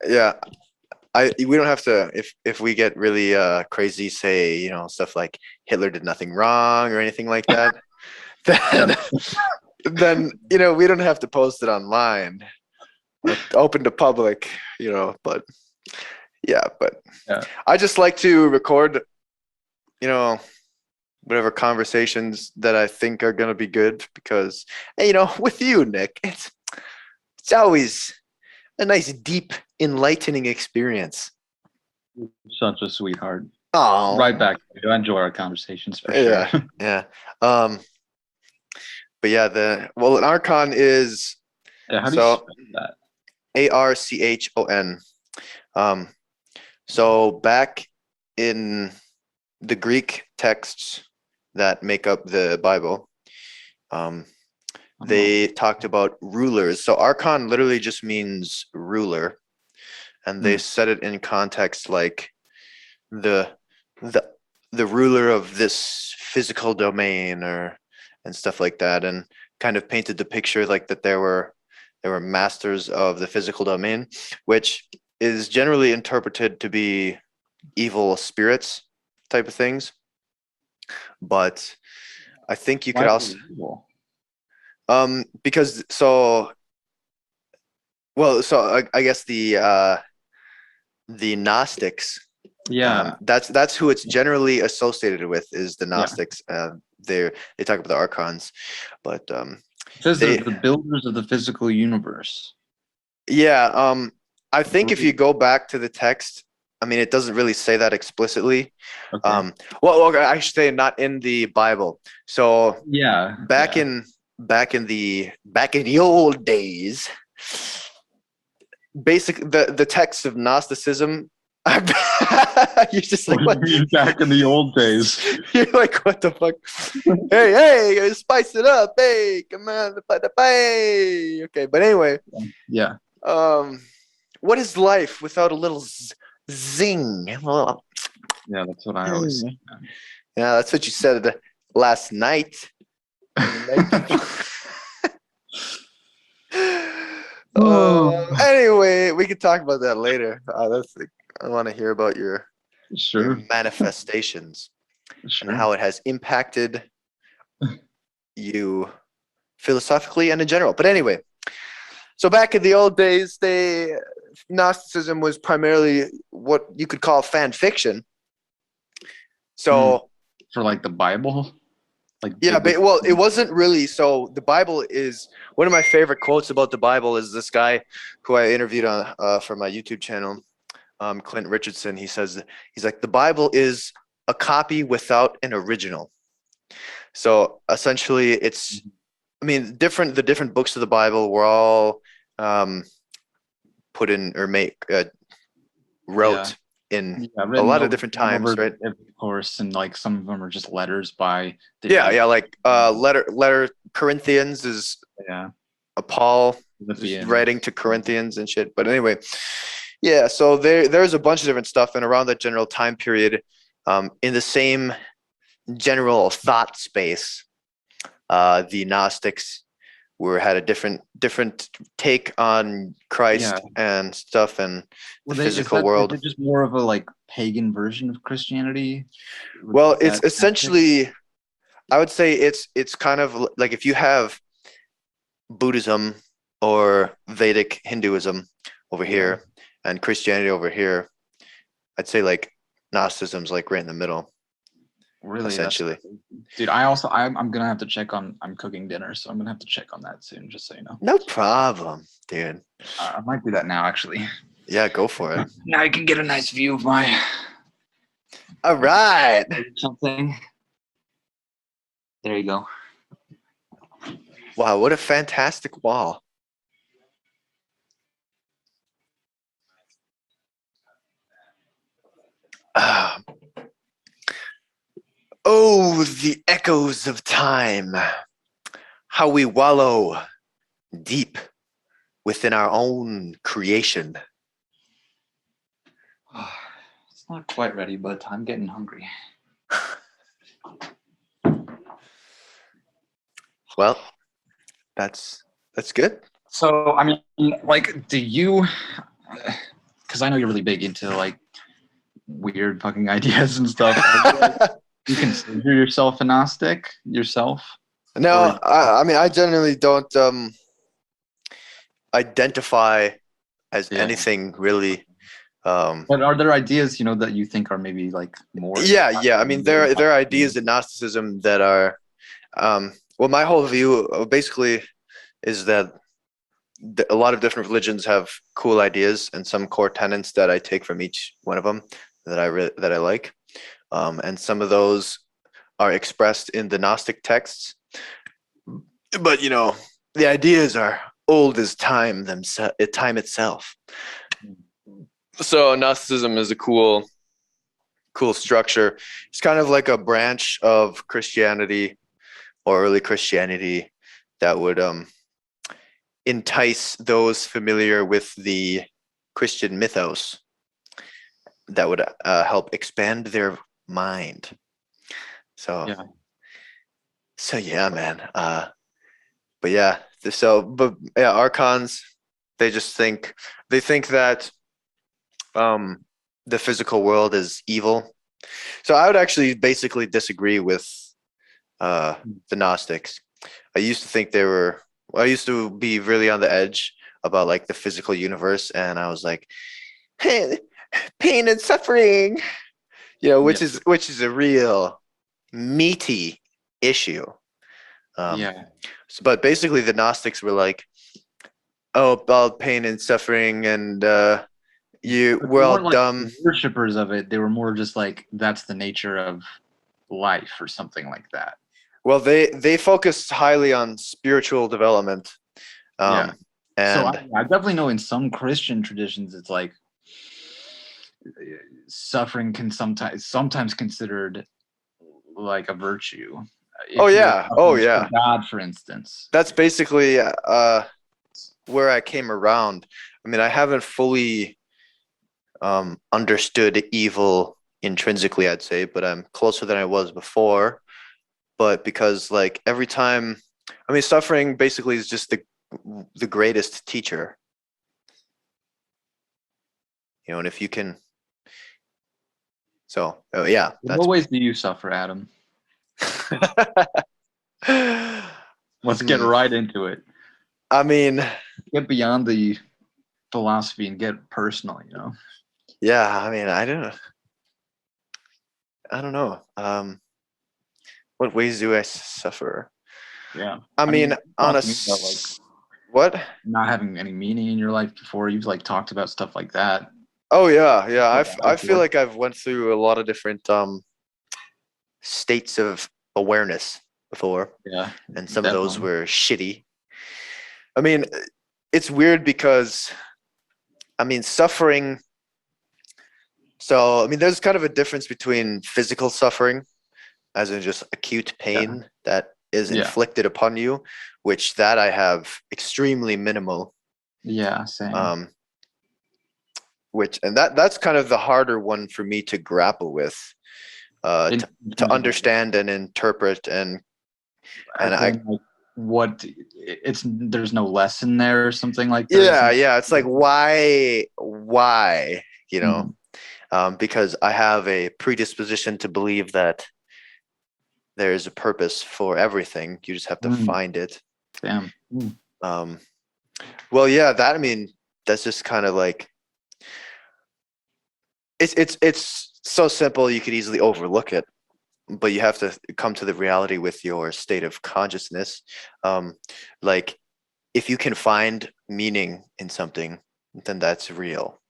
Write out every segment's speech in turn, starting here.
Yeah, we don't have to if we get really crazy, say, stuff like Hitler did nothing wrong or anything like that, Yeah, then we don't have to post it online, open to public, but yeah, but yeah. I just like to record, you know, whatever conversations that I think are gonna be good because, hey, with you, Nick, it's always a nice, deep, enlightening experience. Such a sweetheart. Right Oh, back. I enjoy our conversations for sure. yeah, yeah. Um, but yeah, an archon is Yeah, how do you so spell that? Archon. Um, so back in the Greek texts that make up the Bible, um, Oh, they talked about rulers. So archon literally just means ruler, and they hmm. set it in context like the the the ruler of this physical domain or and stuff like that, and kind of painted the picture like that there were masters of the physical domain, which is generally interpreted to be evil spirits type of things. But I think you Why could is also it evil? because I guess the Gnostics, Yeah, that's who it's generally associated with, is the yeah. Gnostics. They talk about the archons, but It says they're they the builders of the physical universe. yeah, I think if you Really? go back to the text, I mean, it doesn't really say that explicitly. Okay. I should say not in the Bible. So Yeah, back yeah. in back in the old days, basic the text of Gnosticism. You're just like, What do what? you mean back in the old days? You're like, what the fuck? Hey, spice it up. Hey, come on, hey. Okay, but anyway, Yeah. um, what is life without a little zing? Well, Yeah, that's what I always yeah, that's what you said last night and the night say. before. Oh, Anyway, we could talk about that later. I want to hear about your sure, manifestations and sure. how it has impacted you philosophically and in general. But anyway, so back in the old days, Gnosticism was primarily what you could call fan fiction. Hmm. So For like the Bible, like yeah, but, biblical. well, it wasn't really. So the Bible is one of my favorite quotes about the Bible is this guy who I interviewed on for my YouTube channel, Clint Richardson. He's like, the Bible is a copy without an original. So essentially, I mean, the different books of the Bible were all um, put in or Yeah, wrote in yeah. a Written lot of over, different written times, over, right? of course, and like some of them are just letters by Yeah, different. yeah, like letter Corinthians is Yeah, Paul just writing Philippians. to Corinthians and shit. But anyway, yeah, so there's a bunch of different stuff, and around that general time period, in the same general thought space, the Gnostics were had a different take on Yeah. Christ and stuff and the Were they? physical Is world. it just more of a like pagan version of Christianity? Well, Is it's that accurate? essentially, I would say it's kind of like if you have Buddhism or Vedic Hinduism over Yeah. here and Christianity over here, I'd say like Gnosticism's like right in the middle, Really, that's essentially. crazy. Dude. I'm gonna have to check on. I'm cooking dinner, so I'm gonna have to check on that soon. Just so you know. No problem, dude. I might do that now, actually. Yeah, go for it. Now you can get a nice view of my All right. something. There you go. Wow, what a fantastic wall. Ah, oh, the echoes of time. How we wallow deep within our own creation. It's not quite ready, but I'm getting hungry. Well, that's good. So, I mean, like, do you because I know you're really big into like weird fucking ideas and stuff. Are you, like, you consider yourself a Gnostic yourself, or No, I mean, I generally don't identify as yeah? anything really. Um, But are there ideas that you think are maybe like more yeah, inspiring yeah. I mean, than the other there are ideas? ideas in Gnosticism that are, well, my whole view basically is that a lot of different religions have cool ideas and some core tenets that I take from each one of them that I like, and some of those are expressed in the Gnostic texts. But the ideas are old as time itself. So Gnosticism is a cool structure. It's kind of like a branch of Christianity or early Christianity that would entice those familiar with the Christian mythos, that would help expand their mind. So Yeah, so yeah, man. But yeah, but yeah, archons, they think that um the physical world is evil. So I would actually basically disagree with uh the Gnostics. I used to think they were I used to be really on the edge about like the physical universe, and I was like, hey, pain and suffering, yeah, which is a real meaty issue. Um, yeah. but basically the Gnostics were like, oh, about pain and suffering, and But they we're all weren't like dumb. worshippers of it. They were more just like that's the nature of life or something like that. Well, they focused highly on spiritual development, Yeah. um, So I, and I definitely know in some Christian traditions, it's like suffering can sometimes considered like a virtue. oh If you're yeah, oh suffering for yeah, God, for instance. that's basically where I came around. I mean, I haven't fully understood evil intrinsically, I'd say, but I'm closer than I was before. But because like every time, I mean, suffering basically is just the greatest teacher, and if you can, so oh yeah, In that's. what ways do you suffer, Adam? Let's get Hmm. right into it. I mean, Get beyond the philosophy and get personal. yeah, I mean, I don't know. What ways do I suffer? Yeah. I I mean, mean, you on a talked to me about like what? not having any meaning in your life before. You've like talked about stuff like that. Oh yeah, yeah. Yeah, I feel before. like I've went through a lot of different states of awareness before, Yeah, and some of those definitely. were shitty. I mean, it's weird because I mean, suffering. So I mean, there's kind of a difference between physical suffering, as in just acute Yeah. pain that is Yeah. inflicted upon you, which that I have extremely minimal. Yeah, same. Um, which and that's kind of the harder one for me to grapple with, In to terms of like understand and interpret, and as I in like what it's there's no lesson there or something like there's yeah, yeah, it's like why mm, because I have a predisposition to believe that there's a purpose for everything. You just have to mm, find it. damn. Um, well, yeah, that I mean, that's just kind of like it's so simple you could easily overlook it, but you have to come to the reality with your state of consciousness. Um, like if you can find meaning in something, then that's real,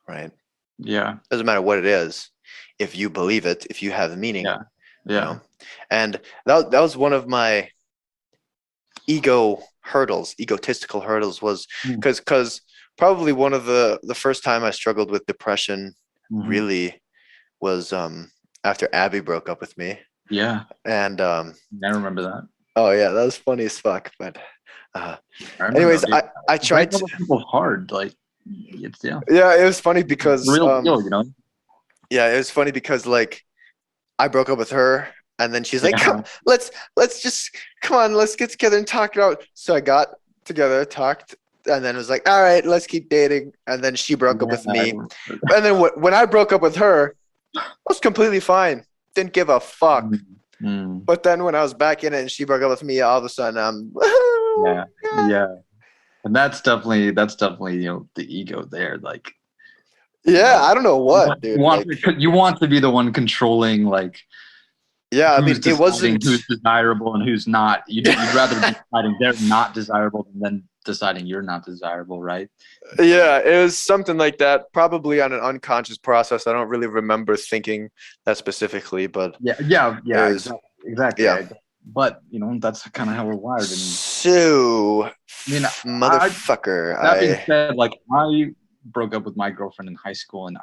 right? Yeah. Doesn't matter what it is. If you believe it, if you have meaning, Yeah. you Yeah. know. And that was one of my egotistical hurdles, was Mm, because probably one of the first time I struggled with depression mhm. really was after Abby broke up with me. Yeah. And I remember that. oh yeah, that was funny as fuck. But uh, I remember, anyways, dude. I tried Breaking up to, with people is hard. Like it's yeah. yeah, it was funny It's the because real deal. yeah, it was funny because like I broke up with her, and then she's like, "Come, Yeah. let's just come on, let's get together and talk it out." So I got together, talked, and then it was like, all right, let's keep dating. And then she broke up with me. Yeah. And then when I broke up with her, I was completely fine. Didn't give a fuck. Mm. But then when I was back in it and she broke up with me, all of a sudden Yeah. yeah. Yeah. And that's definitely, the ego there. Like, Yeah, I don't know you what, want, you dude. want Like, you want to be the one controlling, like, yeah, I who's mean, it deciding wasn't. who's desirable and who's not. You'd rather be deciding they're not desirable than deciding you're not desirable, right? Yeah, it was something like that, probably on an unconscious process. I don't really remember thinking that specifically, but Yeah, yeah, it yeah, was, exactly, exactly. yeah. But that's kind of how we're wired. And So, I mean, I motherfucker, that being I, said, like, I broke up with my girlfriend in high school, and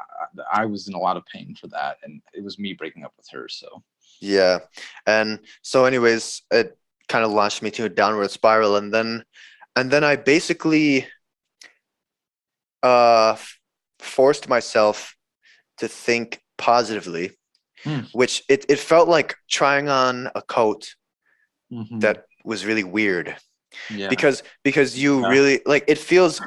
I was in a lot of pain for that, and it was me breaking up with her. So, yeah. And so, anyways, it kind of launched me to a downward spiral, and then I basically uh forced myself to think positively, hmm. which it felt like trying on a coat Hmm. that was really weird Yeah, because you yeah, really like it feels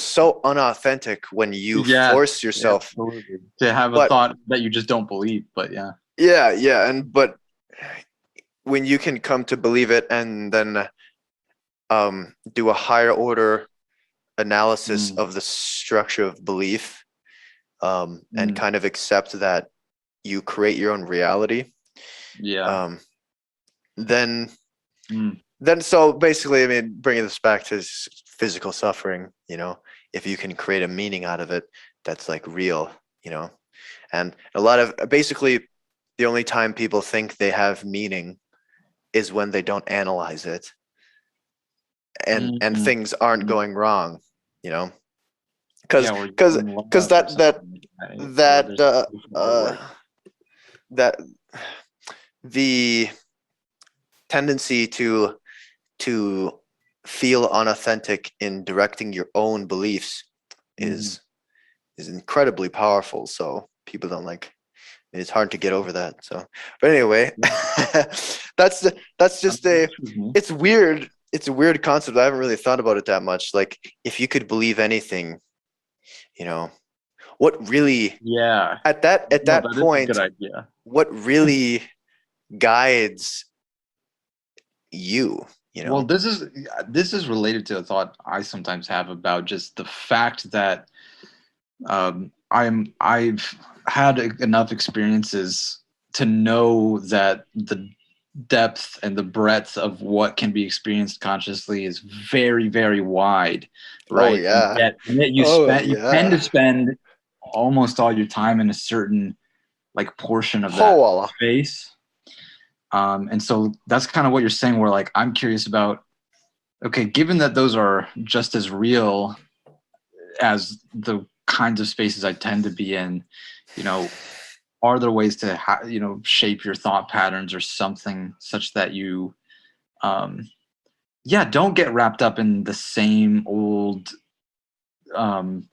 so unauthentic when you yes, force yourself. absolutely. To have a But thought that you just don't believe, but yeah. yeah, yeah, and but when you can come to believe it and then do a higher order analysis Mm, of the structure of belief, and mm, kind of accept that you create your own reality, yeah. um, then Mm, so basically, I mean, bringing this back to physical suffering, if you can create a meaning out of it that's like real, you know, and a lot of basically the only time people think they have meaning is when they don't analyze it and mm, things aren't mm. going wrong, you know, Yeah, because or you're because in because love or that something, right? Or that there's emotional uh work. that the tendency to feel unauthentic in directing your own beliefs Hmm. is incredibly powerful. So people don't like. It's hard to get over that. So, but anyway, Yeah, that's I just mean, a. that's with me. It's weird. It's a weird concept. I haven't really thought about it that much. Like, if you could believe anything, you know, what really Yeah, at no, that that is a good point, idea. what really guides you? You Well, know? this is related to a thought I sometimes have about just the fact that I've had enough experiences to know that the depth and the breadth of what can be experienced consciously is very, very wide, Oh right? And yeah. yet Oh you tend to yeah. spend almost all your time in a certain, like, portion of that Oh, space. And so that's kind of what you're saying, where, like, I'm curious about, okay, given that those are just as real as the kinds of spaces I tend to be in, you know, are there ways to shape your thought patterns or something such that you, um, yeah, don't get wrapped up in the same old um,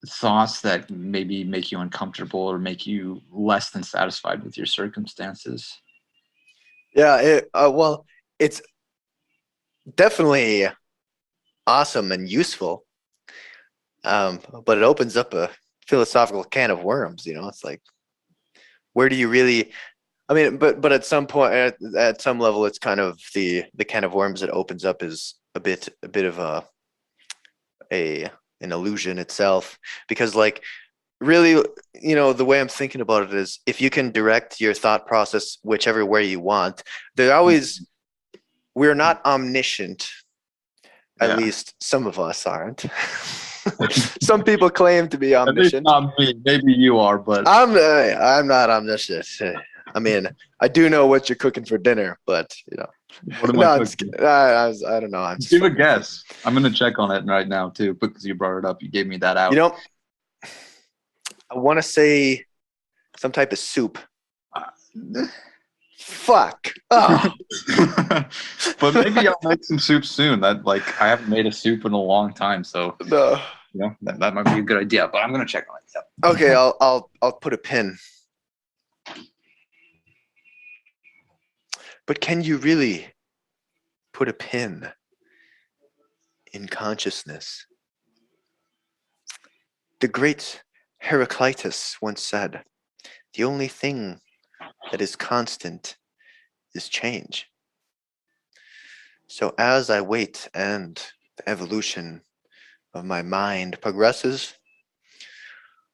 thoughts that maybe make you uncomfortable or make you less than satisfied with your circumstances. yeah. Well, it's definitely awesome and useful. But it opens up a philosophical can of worms. It's like, where do you really? I mean, but at some point, at some level, it's kind of the can of worms that opens up is a bit of a an illusion itself, because like really, the way I'm thinking about it is if you can direct your thought process whichever way you want, there always we're not omniscient. At Yeah. least some of us aren't. Some people claim to be At least omniscient. not me. Maybe you are, but I'm not omniscient. I mean, I do know what you're cooking for dinner, but what am I no, I'm just cooking? kidding. I don't know. I'm just Give a fucking with you. guess. I'm gonna check on it right now too, because you brought it up. You gave me that You out. know, I want to say some type of soup. Fuck. Oh. But maybe I'll make some soup soon. That, like, I haven't made a soup in a long time, so No. that might be a good idea. But I'm gonna check on it. Okay, Yep. I'll put a pin. But can you really put a pin in consciousness. The great Heraclitus once said, the only thing that is constant is change. So as I wait and the evolution of my mind progresses,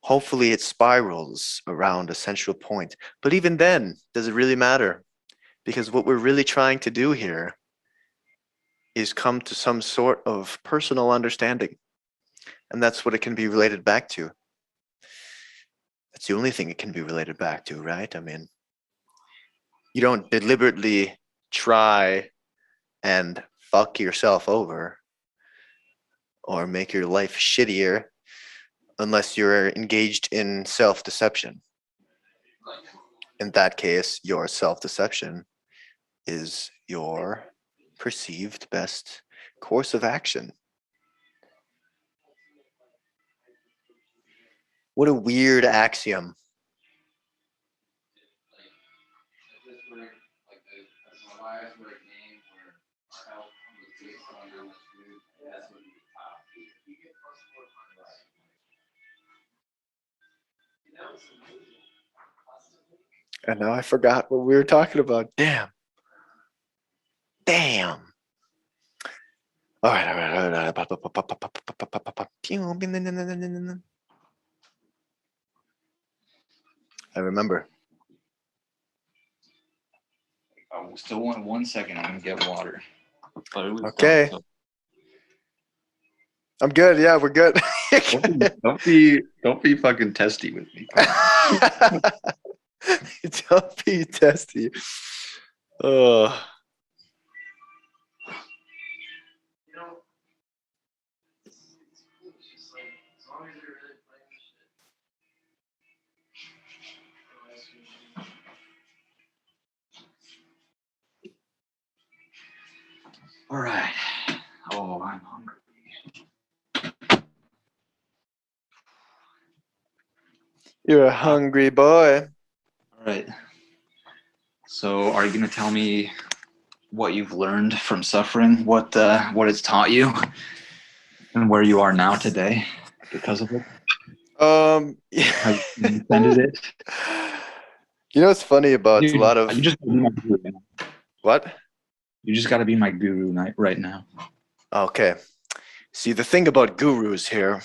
hopefully it spirals around a central point. But even then, does it really matter? Because what we're really trying to do here is come to some sort of personal understanding. And that's what it can be related back to. That's the only thing it can be related back to, right? I mean, you don't deliberately try and fuck yourself over or make your life shittier unless you're engaged in self-deception. In that case, your self-deception is your perceived best course of action. What a weird axiom. And now I forgot what we were talking about. Damn. Damn. All right, all right, all right. I remember. I still want 1 second. I'm gonna get water. But it was Okay. done, so. I'm good. Yeah, we're good. Don't be fucking testy with me. Don't be testy. Oh. All right. Oh, I'm hungry. You're a hungry boy. All right. So, are you gonna tell me what you've learned from suffering? What it's taught you, and where you are now today because of it? How you defended it? You know what's funny about Dude, a lot of you just gotta be my guru now. what? You just got to be my guru right now. Okay. See, the thing about gurus here,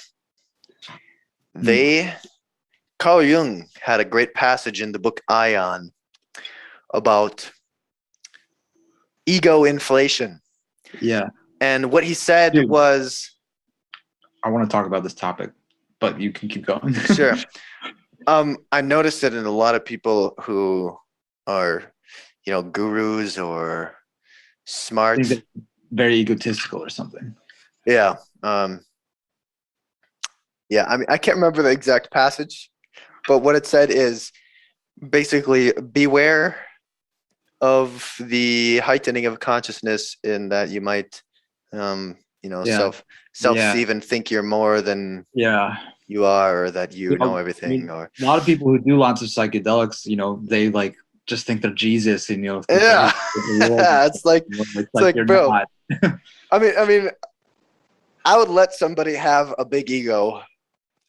Carl Jung had a great passage in the book Ion about ego inflation. Yeah. And what he said Dude. was, I want to talk about this topic, but you can keep going. sure. I noticed it in a lot of people who are, gurus or smart. Very egotistical or something. Yeah. Yeah. I mean, I can't remember the exact passage, but what it said is basically beware of the heightening of consciousness in that you might, self-deceive and think you're more than you are, or that you know everything. I mean, a lot of people who do lots of psychedelics, they like just think they're Jesus, and yeah, it's like bro. I mean, I would let somebody have a big ego,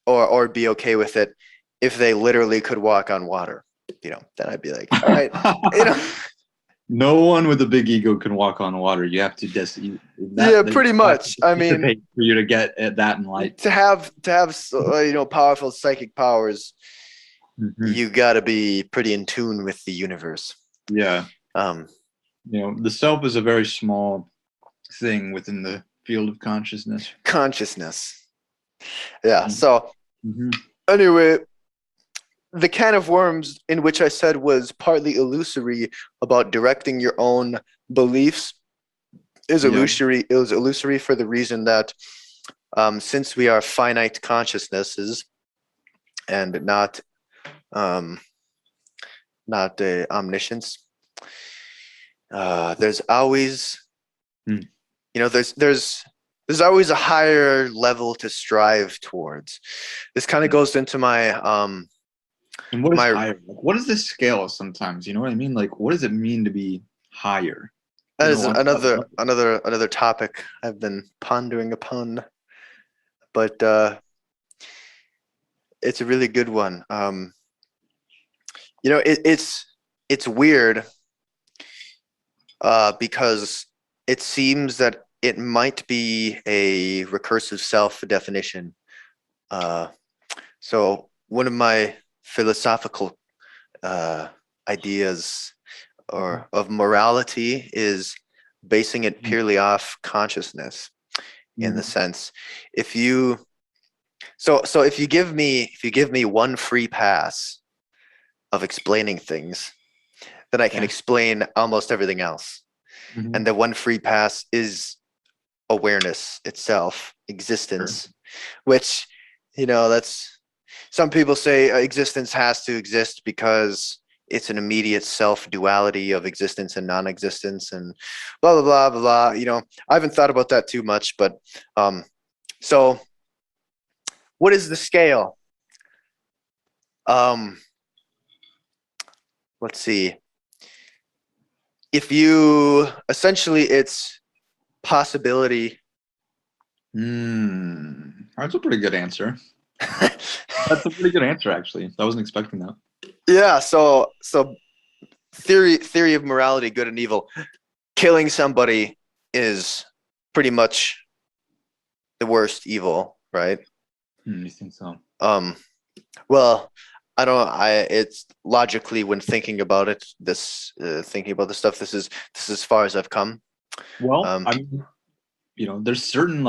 or be okay with it if they literally could walk on water. Then I'd be like, all right, No one with a big ego can walk on water. You have to pretty much. I mean, for you to get at that in light, to have powerful psychic powers, you got to be pretty in tune with the universe. Yeah. The self is a very small thing within the field of consciousness. Yeah. So anyway, the can of worms in which I said was partly illusory about directing your own beliefs is illusory. It was illusory for the reason that since we are finite consciousnesses and not the omniscience, there's always there's always a higher level to strive towards. This kind of goes into my and what is higher? What is this scale sometimes? You know what I mean? Like, what does it mean to be higher? That You is know, on another topic I've been pondering upon, but it's a really good one. It's weird because it seems that it might be a recursive self definition. Uh, so one of my philosophical uh, ideas or of morality is basing it purely off consciousness in the Mhm. sense if you so if you give me one free pass of explaining things, then I can Okay. explain almost everything else. And Mhm. the one free pass is awareness itself, Sure. existence, which, that's some people say existence has to exist because it's an immediate self duality of existence and non existence and blah, blah, blah, blah, blah. I haven't thought about that too much, but so what is the scale? Um, let's see. If you essentially, it's possibility. That's a pretty good answer. That's a pretty good answer, actually. I wasn't expecting that. Yeah, so theory of morality, good and evil. Killing somebody is pretty much the worst evil, right? You think so? Um, well, I don't. It's logically when thinking about it. Thinking about the stuff. This is as far as I've come. Well, Um, I mean, there's certain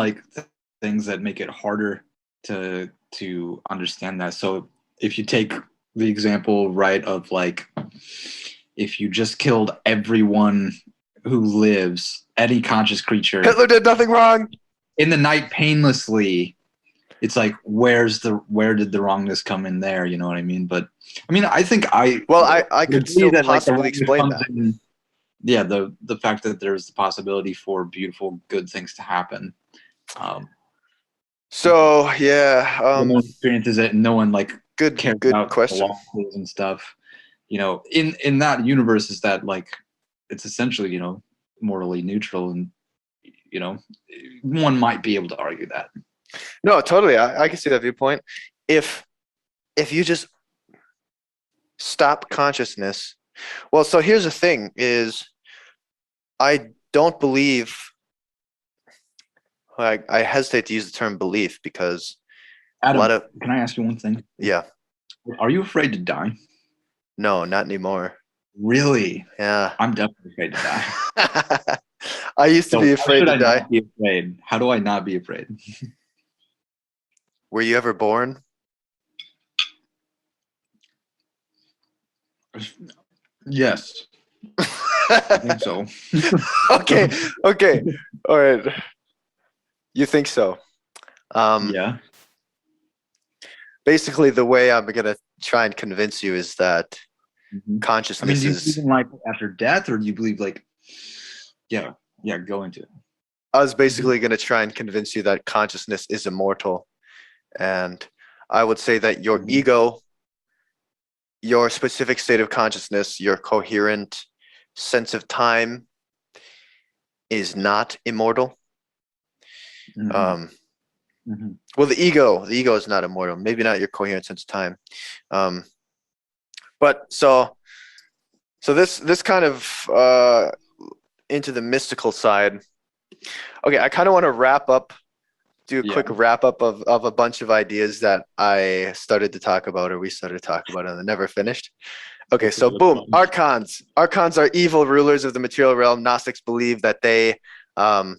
things that make it harder to understand that. So if you take the example, right, of if you just killed everyone who lives, any conscious creature Hitler did nothing wrong. in the night painlessly, it's like where did the wrongness come in there? You know what I mean? But I mean, I think I Well, I would could agree still that the possibly wrongness explain comes that. in. Yeah, the fact that there's the possibility for beautiful, good things to happen. Um, So yeah, the known experience is that no one cares good about the question. losses and stuff. In that universe, is that it's essentially morally neutral, and you know one might be able to argue that. No, totally. I can see that viewpoint. If if you just stop consciousness, well, so here's the thing: is I don't believe. I hesitate to use the term belief because a lot Adam, of can I ask you one thing? yeah, Are you afraid to die? no, not anymore. Really? Yeah, I'm definitely afraid to die. I used to So be how afraid should to I die. not be afraid? How do I not be afraid? Were you ever born? Yes, I think so. Okay, okay, all right. You think so? Um, Yeah. basically, the way I'm gonna try and convince you is that Mhm. I mean, consciousness do you believe is. in after death, or do you believe yeah, yeah, go into it. I was Mhm. basically gonna try and convince you that consciousness is immortal, and I would say that your Mhm. ego, your specific state of consciousness, your coherent sense of time is not immortal. Mhm. Um, Mhm. well, the ego is not immortal. Maybe not your coherent sense of time. Um, but so this kind of into the mystical side. Okay, I kind of want to do a Yeah. quick wrap up of a bunch of ideas that I started to talk about or we started to talk about and then never finished. Okay, Okay, so that's boom, fine. archons. Archons are evil rulers of the material realm. Um,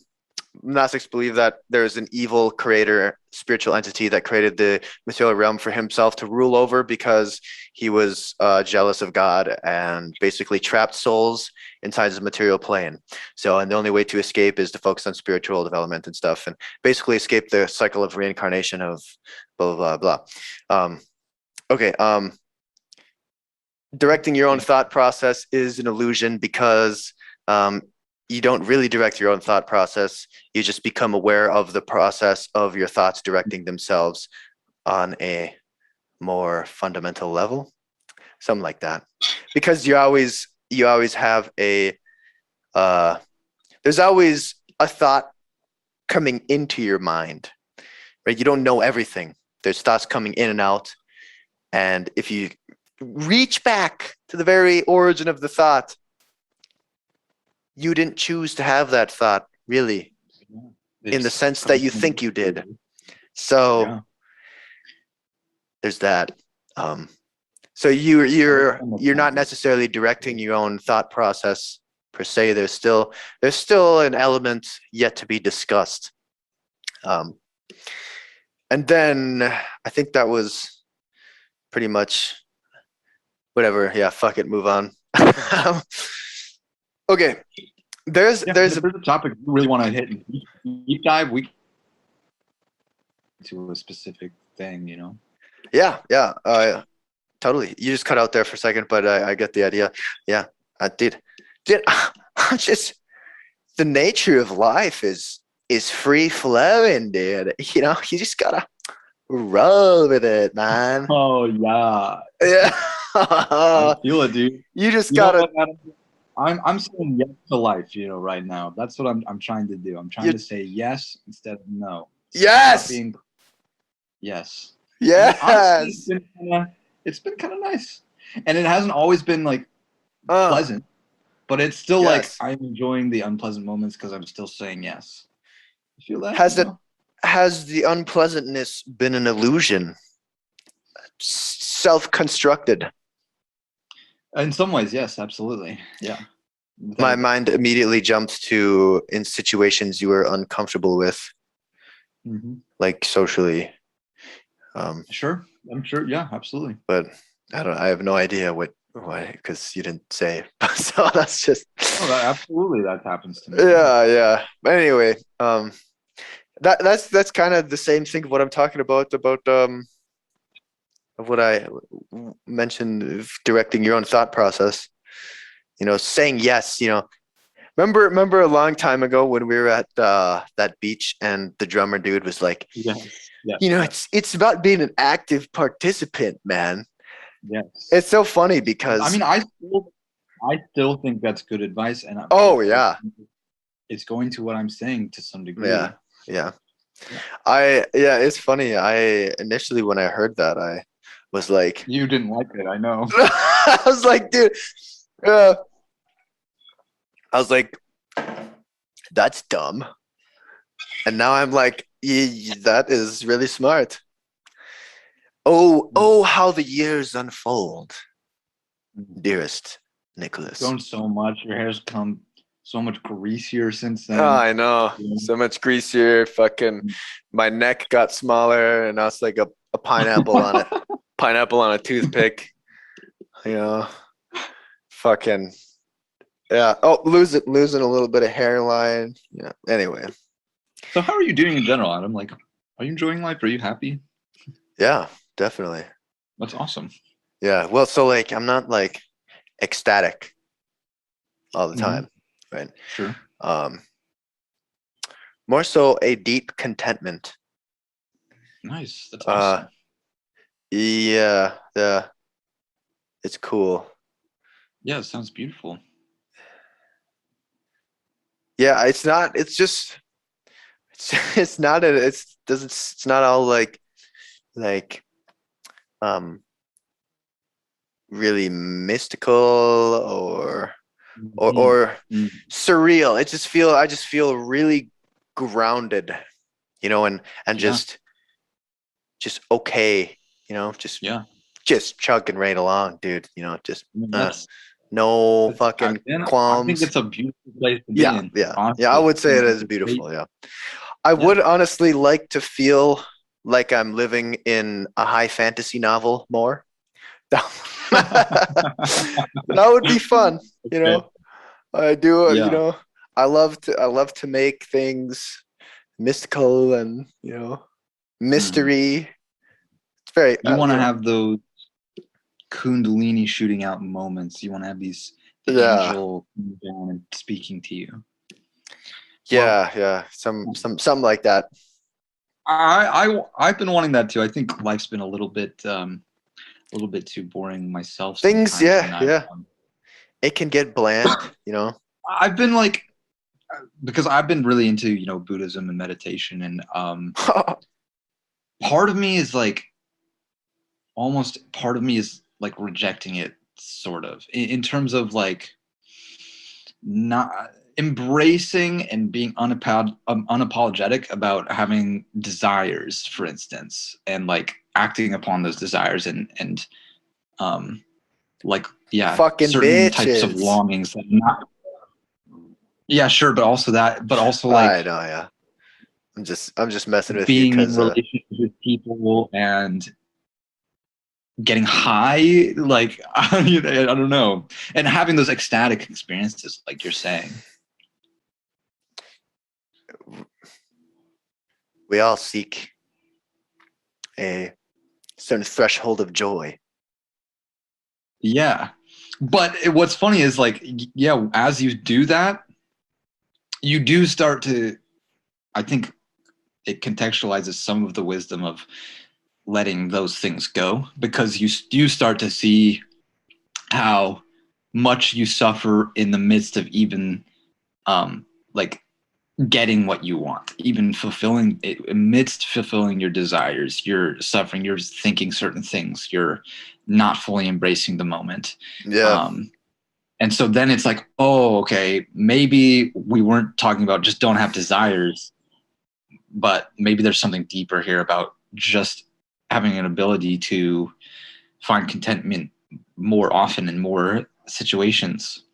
Gnostics believe that there's an evil creator, spiritual entity that created the material realm for himself to rule over because he was jealous of God and basically trapped souls inside the material plane. So, and the only way to escape is to focus on spiritual development and stuff, and basically escape the cycle of reincarnation of blah blah blah blah. Okay. Directing your own Yeah. thought process is an illusion because um, you don't really direct your own thought process. You just become aware of the process of your thoughts directing themselves on a more fundamental level, something like that. Because you always have a uh, there's always a thought coming into your mind, right? You don't know everything. There's thoughts coming in and out. And if you reach back to the very origin of the thought, you didn't choose to have that thought, really, in the It's sense that you think you did. So yeah. there's that. So you're not necessarily directing your own thought process per se. There's still an element yet to be discussed. And then I think that was pretty much whatever. Yeah, fuck it, move on. Okay, there's Yeah, there's if a there's a topic you really want to hit and deep dive, we to a specific thing, you know. yeah, totally. You just cut out there for a second, but I get the idea. Yeah, I did. Did just the nature of life is free flowing, dude. You just gotta roll with it, man. Oh yeah, Yeah. I feel it, dude. You just You know gotta what, Adam? I'm saying yes to life, you know, right now. That's what I'm trying to do. I'm trying you to say yes instead of no. Stop yes. being yes. And honestly, Yes. it's been kind of nice. And it hasn't always been like Uh, pleasant, but it's still like yes. I'm enjoying the unpleasant moments because I'm still saying yes. You feel that? Has You it know? has the unpleasantness been an illusion? Self-constructed. In some ways, yes, absolutely. Yeah. Without My a doubt. mind immediately jumped to in situations you were uncomfortable with, Mm-hmm. like socially. Sure. I'm sure. Yeah, absolutely. But I have no idea why, because you didn't say. So that's just Oh, absolutely that happens to me. yeah. But anyway, that's kind of the same thing of what I'm talking about of what I mentioned of directing your own thought process. Saying yes. Remember a long time ago when we were at that beach and the drummer dude was like, Yes. Yes. it's about being an active participant, man. Yes. It's so funny I because mean, I still think that's good advice, and oh yeah, it's going to what I'm saying to some degree. yeah, yeah. Yeah. It's funny. I initially when I heard that, I was like, You didn't like it, I know. I was like, dude, uh, I was like, that's dumb. And now I'm like, that is really smart. Oh, how the years unfold, dearest Nicholas. Grown so much. Your hair's come so much greasier since then. Oh, I know. Yeah. So much greasier. Fucking, my neck got smaller, and now it's like a pineapple on it. Pineapple on a toothpick. Fucking, yeah. Oh, losing a little bit of hairline. Yeah. Anyway. So how are you doing in general, Adam? Like, are you enjoying life? Are you happy? Yeah, definitely. That's awesome. Yeah. Well, so like, I'm not like ecstatic all the Mhm. time, right? Sure. More so a deep contentment. Nice. That's awesome. Yeah, it's cool. Yeah, it sounds beautiful. Yeah, it's not. It's just. It's not. It's doesn't. It's not all like really mystical or Mhm. or Mhm. surreal. I just feel really grounded, and Yeah. just okay, just Yeah. just chugging right along, dude. Just I mean, that's no That's, fucking I think qualms. it's a beautiful place to be Yeah, in. yeah, yeah. I Honestly, would I say think it it's is a great. beautiful. Yeah, I Yeah. would honestly like to feel like I'm living in a high fantasy novel more. That would be fun, you Okay. know. I do, Yeah. I love to make things mystical and Mhm. mystery. It's very You want to have those Kundalini shooting out moments. You want to have the yeah, angel coming down and speaking to you. Well, yeah. Something like that. I've been wanting that too. I think life's been a little bit too boring myself Things, sometimes, and yeah. It can get bland. I've been like because I've been really into, Buddhism and meditation, and part of me is like, almost part of me is like rejecting it, sort of, in terms of like not embracing and being unapologetic about having desires, for instance, and like acting upon those desires, and like, yeah, Fucking certain types of bitches. longings that not, yeah, sure, but also that, but also I like know, yeah. I'm just messing with you being in because relationships with people and getting high, like, I don't know, and having those ecstatic experiences, like you're saying. we all seek a certain threshold of joy. Yeah, but what's funny is like, yeah, as you do that, you do start to, I think it contextualizes some of the wisdom of letting those things go, because you start to see how much you suffer in the midst of even like getting what you want, even fulfilling, amidst fulfilling your desires, you're suffering, you're thinking certain things, you're not fully embracing the moment. Yeah. And so then it's like, oh, okay, maybe we weren't talking about just don't have desires, but maybe there's something deeper here about just having an ability to find contentment more often in more situations,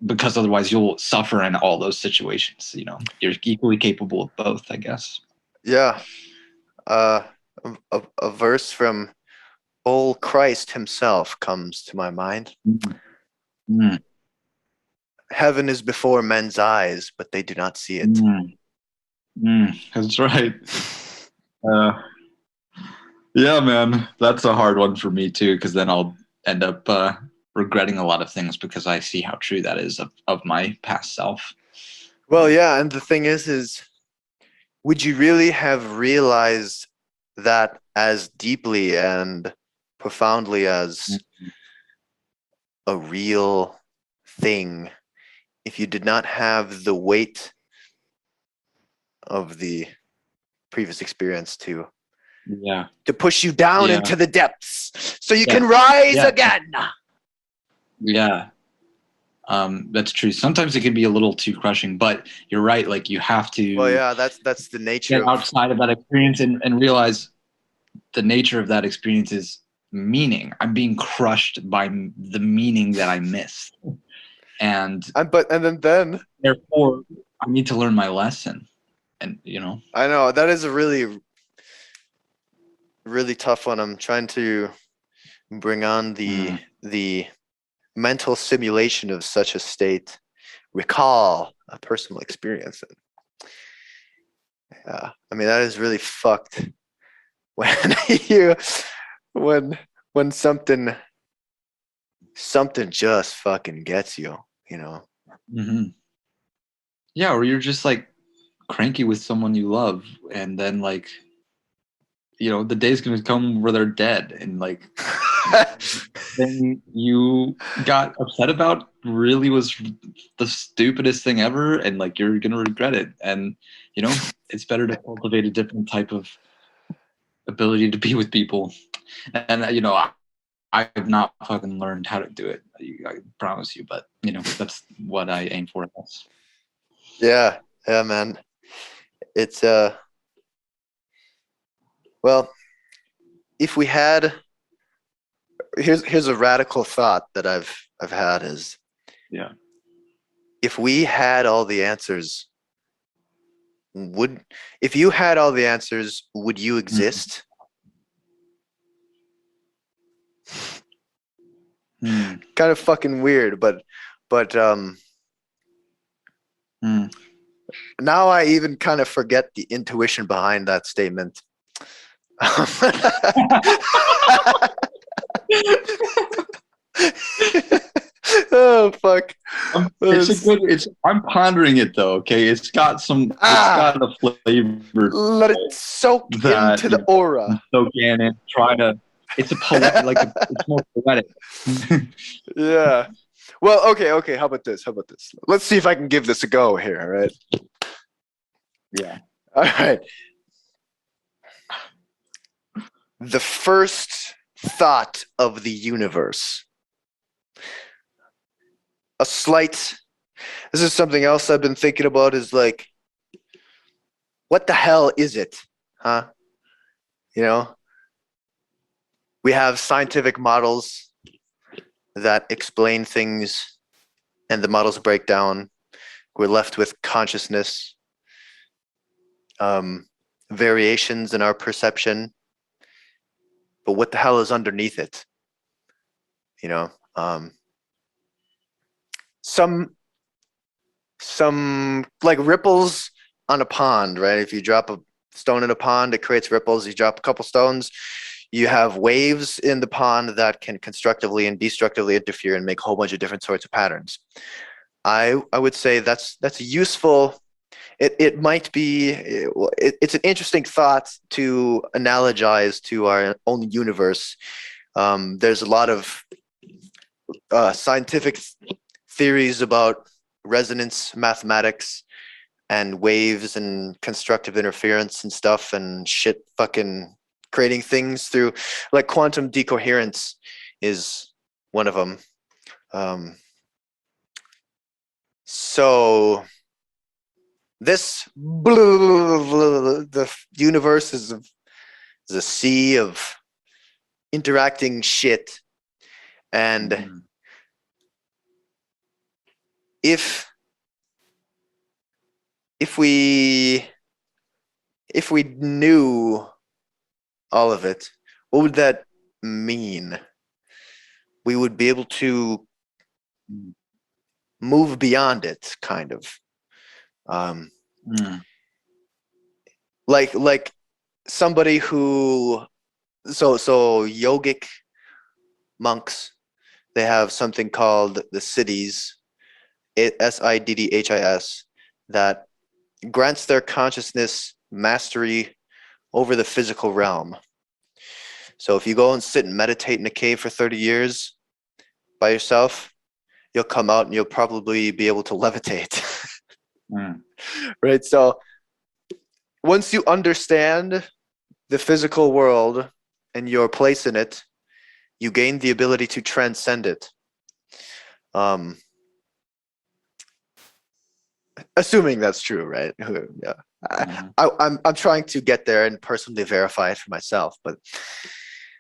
because otherwise you'll suffer in all those situations. You're equally capable of both, I guess. Yeah. Uh, a verse from old Christ himself comes to my mind. Mm. Heaven is before men's eyes, but they do not see it. That's right. Yeah, man, that's a hard one for me too, because then I'll end up regretting a lot of things, because I see how true that is of my past self. Well, yeah, and the thing is would you really have realized that as deeply and profoundly as a real thing if you did not have the weight of the previous experience Yeah, to push you down yeah, into the depths so you yeah, can rise yeah, again? yeah. That's true. Sometimes it can be a little too crushing, but you're right. Like, you have Well, to yeah, that's the nature get of. outside of that experience, and realize the nature of that experience is meaning. I'm being crushed by the meaning that I missed, and And then therefore I need to learn my lesson. And I know that is a really really tough one. I'm trying to bring on mm, the mental simulation of such a state, recall a personal experience. Yeah, I mean that is really fucked when you when when something just fucking gets you, you know. mhm. Yeah, or you're just like cranky with someone you love, and then like, the day's gonna come where they're dead, and like thing you got upset about really was the stupidest thing ever, and like you're gonna regret it. And it's better to cultivate a different type of ability to be with people. And I've not fucking learned how to do it, I promise you, but that's what I aim for. Yeah, yeah, man. It's well, if we had here's a radical thought that I've had is Yeah. if we had all the answers, would if you had all the answers, would you exist? Mm. Kind of fucking weird, but Mm. now I even kind of forget the intuition behind that statement. Oh fuck. I'm pondering it though. Okay, it's got Ah, a flavor let it soak that into the aura. soak in and try to. It's a poetic, it's more poetic. Yeah. Well, okay. How about this? Let's see if I can give this a go here. All right. Yeah. All right. The first thought of the universe. A slight. This is something else I've been thinking about. Is like, what the hell is it? Huh? You know, we have scientific models that explain things, and the models break down. We're left with consciousness, um, variations in our perception. But what the hell is underneath it? You know, some like ripples on a pond, right? If you drop a stone in a pond, it creates ripples. You drop a couple stones, you have waves in the pond that can constructively and destructively interfere and make a whole bunch of different sorts of patterns. I would say that's a useful. It might be it's an interesting thought to analogize to our own universe. There's a lot of scientific theories about resonance mathematics and waves and constructive interference and stuff and shit fucking creating things through like quantum decoherence is one of them. Um, so the universe is a sea of interacting shit, and Mhm. if if we if we knew all of it, what would that mean? We would be able to move beyond it, kind of. Um, Mm. like somebody who so yogic monks, they have something called the siddhis, siddhis, that grants their consciousness mastery over the physical realm. So if you go and sit and meditate in a cave for 30 years by yourself, you'll come out and you'll probably be able to levitate. Mm. Right? So once you understand the physical world and your place in it, you gain the ability to transcend it. Um, assuming that's true, right? Yeah. Mhm. I'm trying to get there and personally verify it for myself. But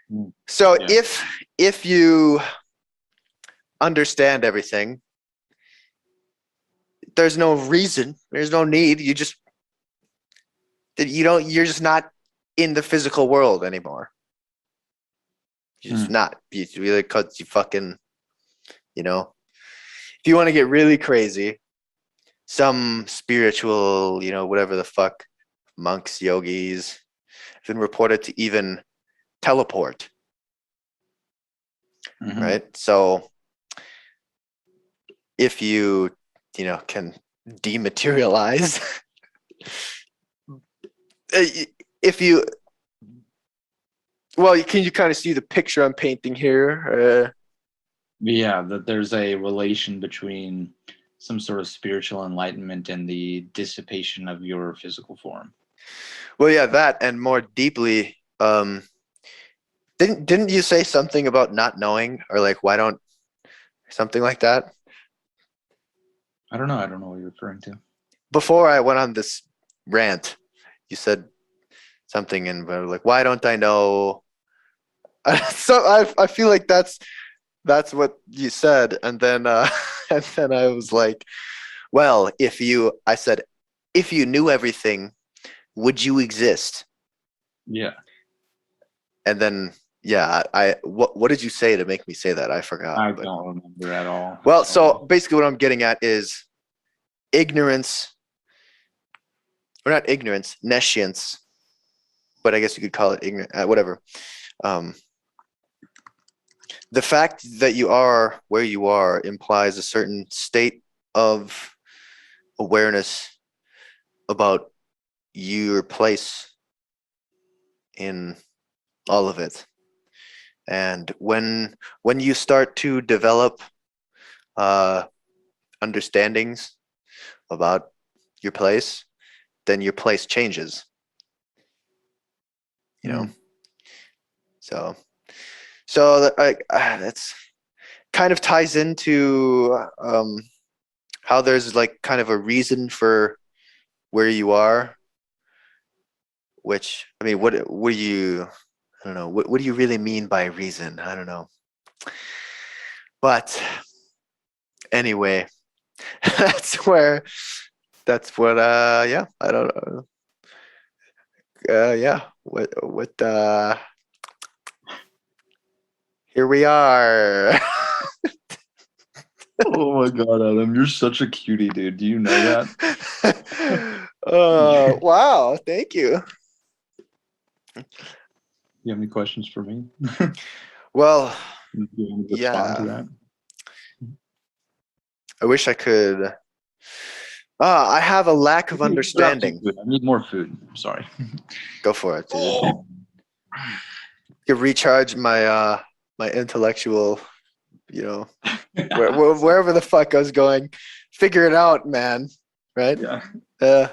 Mm. so Yeah. if you understand everything, there's no reason, there's no need. You're just not in the physical world anymore. You're just Mm. not. You really cause you fucking, you know. If you want to get really crazy, some spiritual, whatever the fuck, monks, yogis, have been reported to even teleport, Mhm. right? So if you, can dematerialize, if you, well, can you kind of see the picture I'm painting here? Yeah, that there's a relation between some sort of spiritual enlightenment and the dissipation of your physical form. Well, yeah, that and more deeply, didn't you say something about not knowing or like why don't something like that? I don't know. I don't know what you're referring to. Before I went on this rant, you said something and like, why don't I know? So I feel like that's what you said, and then and then I was like, well, I said, if you knew everything, would you exist? Yeah. And then yeah, what did you say to make me say that? I forgot. I But don't remember at all. well, Sorry. so basically what I'm getting at is ignorance, or not ignorance, nescience, but I guess you could call it ignorant, whatever. Um, the fact that you are where you are implies a certain state of awareness about your place in all of it. And when you start to develop uh, understandings about your place, then your place changes. You know, so that's kind of ties into how there's like kind of a reason for where you are. Which I mean, what do you? I don't know. What do you really mean by reason? I don't know. But anyway, that's where that's what yeah, I don't know. Yeah, what here we are. Oh my god, Adam, you're such a cutie, dude. Do you know that? Wow, thank you. You have any questions for me? Well, Do you want to respond to yeah, that? I wish I could. I have a lack of You grab some understanding. food. I need more food. Sorry. Go for it, dude. You recharge my intellectual, you know, wherever the fuck I was going. Figure it out, man. Right? Yeah.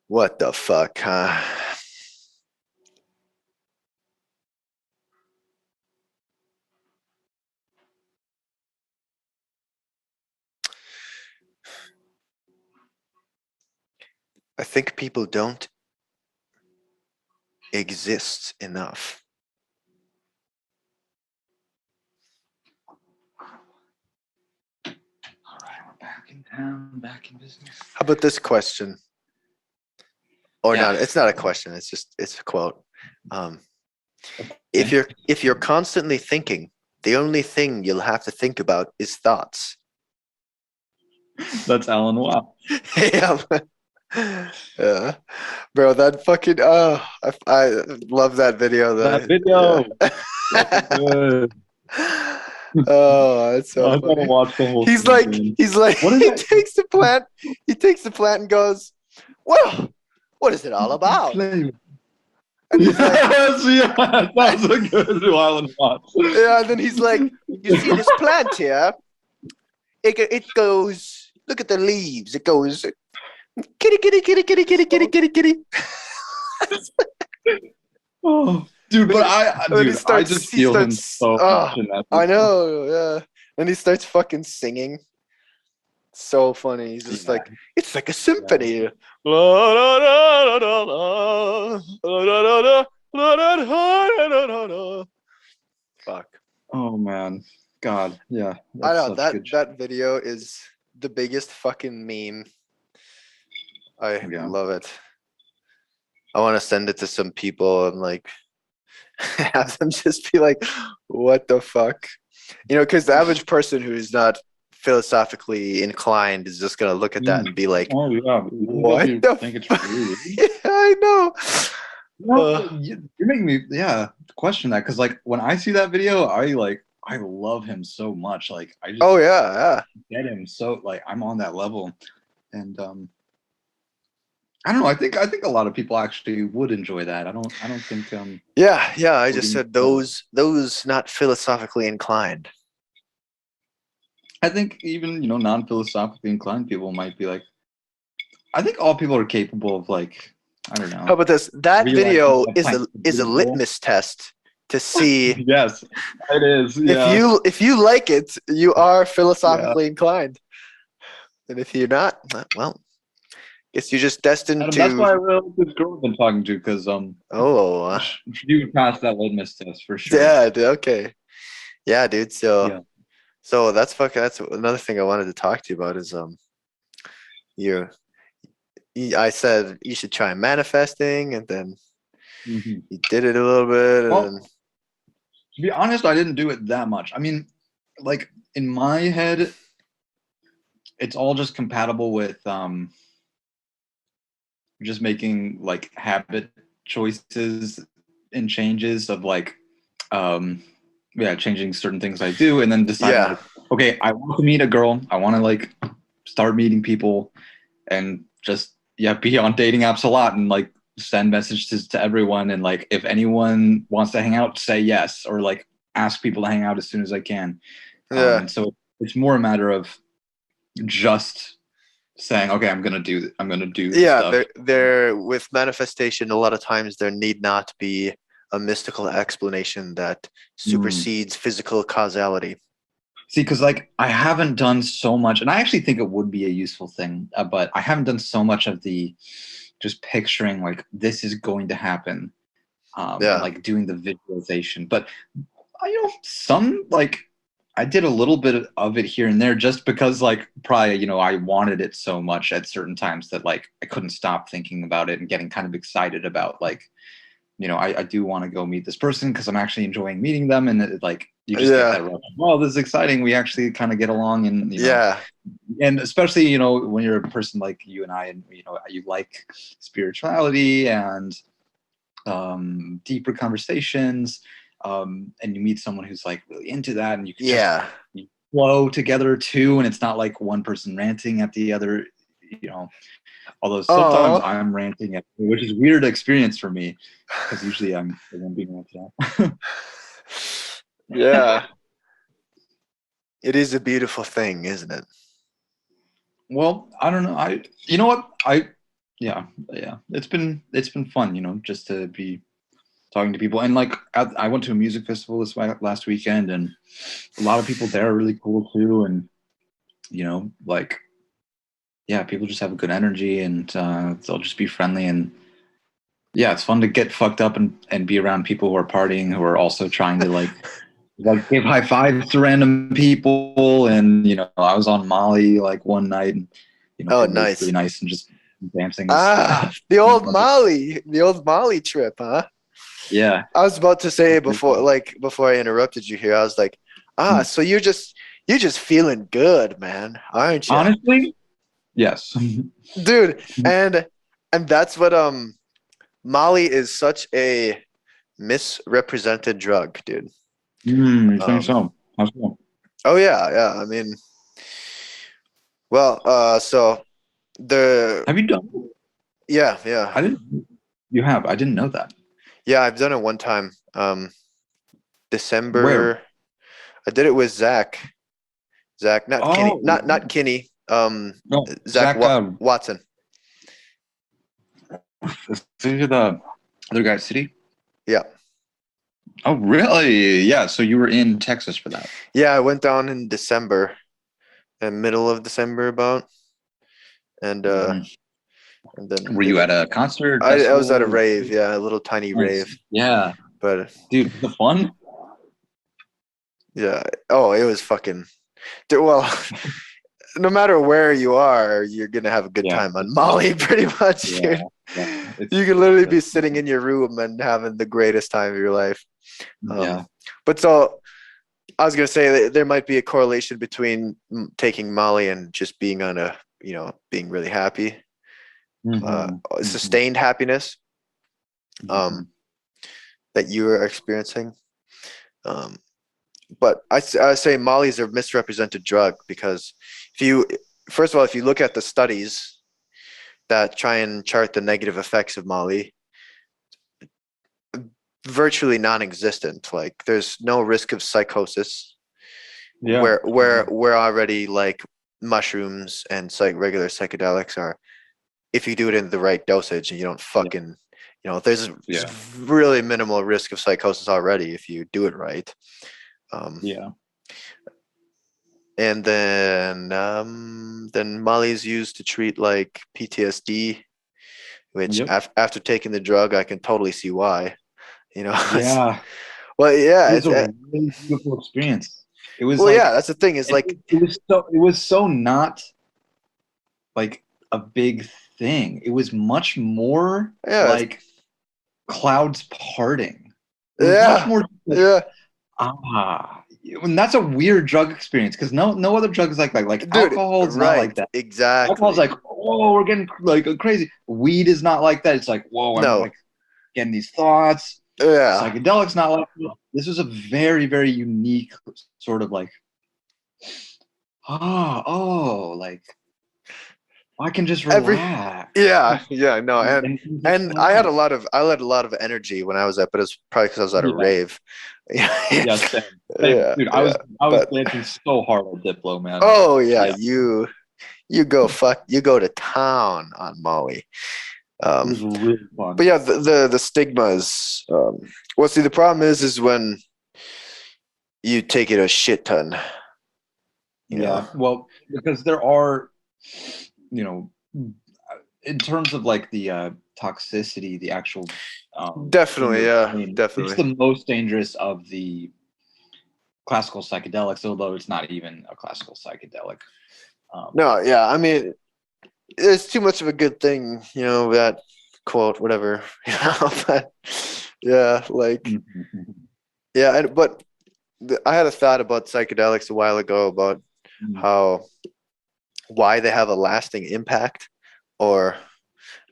What the fuck, huh? I think people don't exist enough. All right, we're back in town, back in business. How about this question? Or Yeah. not? It's not a question. It's a quote. If you're constantly thinking, the only thing you'll have to think about is thoughts. That's Alan Wow. Yeah, yeah, bro. That fucking I love that video. That video. Yeah. Good. Oh, it's so I'm gonna funny. watch the whole He's thing like, again. he's like, What is he that? takes the plant, and goes, "Well, what is it all about?" Flame. And he's like, Yes, yeah, that was a good Alan watch. yeah, and then he's like, "You see this plant here? It goes. Look at the leaves. It goes kitty, kitty, kitty, kitty, kitty, kitty, kitty, kitty." Oh, dude, but Then he I starts. just He feel him starts. so Oh, much in that I video. know. Yeah. Then he starts fucking singing. So funny. He's just Yeah. like, it's like a symphony. La, la, la, la, la, la, la, la, la, la, la, la, la, la, la. Fuck. Oh man, God, yeah, I that's know such good shit. that video is the biggest fucking meme. I Yeah. love it. I want to send it to some people and like have them just be like, what the fuck? You know, because the average person who's not philosophically inclined is just gonna look at that and be like, Oh yeah, what you the think it's fuck? true? Yeah, I know. No, you're making me question that because like when I see that video, I love him so much. Like I just Oh yeah, get him so like I'm on that level, and I don't know. I think a lot of people actually would enjoy that. I don't think yeah. I just Woody- said those not philosophically inclined. I think even non-philosophically inclined people might be like. I think all people are capable of like I don't know. How about this? That realizing video that is plants a are is a beautiful. litmus test to see Yes, it is. if Yeah. you like it, you are philosophically inclined, and if you're not, well, guess you're just destined Adam, that's to. why I really like this girl I've been talking to because Oh, she would pass that litmus test for sure. yeah. Okay. Yeah, dude. Yeah. So that's fucking. That's another thing I wanted to talk to you about is you. I said you should try manifesting, and then Mm-hmm. you did it a little bit, and Well, then to be honest, I didn't do it that much. I mean, like in my head, it's all just compatible with just making like habit choices and changes of like changing certain things I do and then deciding yeah, like, okay, I want to meet a girl. I want to like start meeting people and just be on dating apps a lot and like send messages to everyone, and like if anyone wants to hang out, say yes, or like ask people to hang out as soon as I can. Yeah. And so it's more a matter of just saying, okay, I'm gonna do the Yeah, stuff. there with manifestation, a lot of times there need not be a mystical explanation that Mm. supersedes physical causality. See, because like I haven't done so much, and I actually think it would be a useful thing, but I haven't done so much of the just picturing like this is going to happen, and Yeah. like doing the visualization. But some like I did a little bit of it here and there, just because like probably I wanted it so much at certain times that like I couldn't stop thinking about it and getting kind of excited about like I do want to go meet this person because I'm actually enjoying meeting them, and like you just get Yeah. that rush. Well, this is exciting. We actually kind of get along, and Yeah. and especially when you're a person like you and I, and you like spirituality and deeper conversations, and you meet someone who's like really into that, and you can just Yeah. you flow together too, and it's not like one person ranting at the other. You know, Although sometimes Oh. I'm ranting at, which is weird experience for me, because usually I'm the one being ranted at. Yeah. It is a beautiful thing, isn't it? Well, I don't know. You know what? Yeah. It's been fun, just to be talking to people. And like, I went to a music festival last weekend, and a lot of people there are really cool too. And like, yeah, people just have a good energy, and they'll just be friendly. And yeah, it's fun to get fucked up and be around people who are partying, who are also trying to like give high fives to random people. And I was on Molly like one night, and Oh, everybody was really nice. nice and just dancing was Ah, the old Molly trip, huh? yeah. I was about to say before I interrupted you here, I was like, so you're just feeling good, man, aren't you? Honestly, yes. Dude, and that's what Molly is such a misrepresented drug, dude. You think Um, so? How so? oh yeah, yeah. I mean, well, so the Have you done it? yeah, yeah, I didn't. You have. I didn't know that. yeah. I've done it one time. Where? December. I did it with Zach. Zach, not Kinney, Oh, not Kinney. no, Zach Zach. Watson. Is he the other guy, City? Yeah, Oh, really? Yeah. So you were in Texas for that. yeah. I went down in December, in middle of December about, and uh, Mhm. and then Were did you it. at a concert I was at a festival? rave, yeah, a little tiny Nice. rave, Yeah, but dude, the fun. yeah. Oh, it was fucking. Well, no matter where you are, you're gonna have a good Yeah, time on Molly, pretty much, yeah, dude. yeah. You can It's literally be sitting in your room and having the greatest time of your life. yeah. But so I was gonna say that there might be a correlation between taking Molly and just being on being really happy, Mm-hmm. Mm-hmm. sustained happiness, Mm-hmm. um, that you are experiencing. Um, but I say Molly's a misrepresented drug because if you, first of all, if you look at the studies that try and chart the negative effects of Molly, virtually non-existent. Like there's no risk of psychosis. Yeah. Where already like mushrooms and regular psychedelics are, if you do it in the right dosage and you don't Yeah. fucking, there's Yeah. really minimal risk of psychosis already if you do it right. Um, Yeah. and then Molly's used to treat like PTSD, which Yep. after taking the drug, I can totally see why. It's, Yeah. well, It yeah, was a really beautiful experience. It was well, yeah. like That's the thing is like, it was so not like a big thing. It was much more yeah, like clouds parting. It was much yeah, more like yeah, and that's a weird drug experience, because no other drug is like that. Like dude, alcohol, it's not like right, that. Alcohol's exactly. like, oh, we're getting like crazy. Weed is not like that. It's like, whoa, I'm No, like getting these thoughts. yeah, Psychedelics not like that. This was a very, very unique sort of like, like I can just every relax. yeah, no, And you just and relax. I had a lot of energy when I was at, but it's probably because I was at a Yeah. rave. Yeah, Yeah, same. Same. yeah, Dude, yeah. I was But dancing so hard on Diplo, man. oh yeah, Yeah. you go to town on Maui. It Um, was really but fun. yeah, the stigmas. Well, see, the problem is when you take it a shit ton, you know. Yeah. Well, because there are, you know, in terms of like the toxicity, the actual in Definitely, your yeah, brain, it's definitely. the most dangerous of the classical psychedelics, although it's not even a classical psychedelic. No, yeah, I mean, it's too much of a good thing, you know, that quote, whatever, you know, but yeah, like, Mhm. yeah, but I had a thought about psychedelics a while ago about how, why they have a lasting impact, or,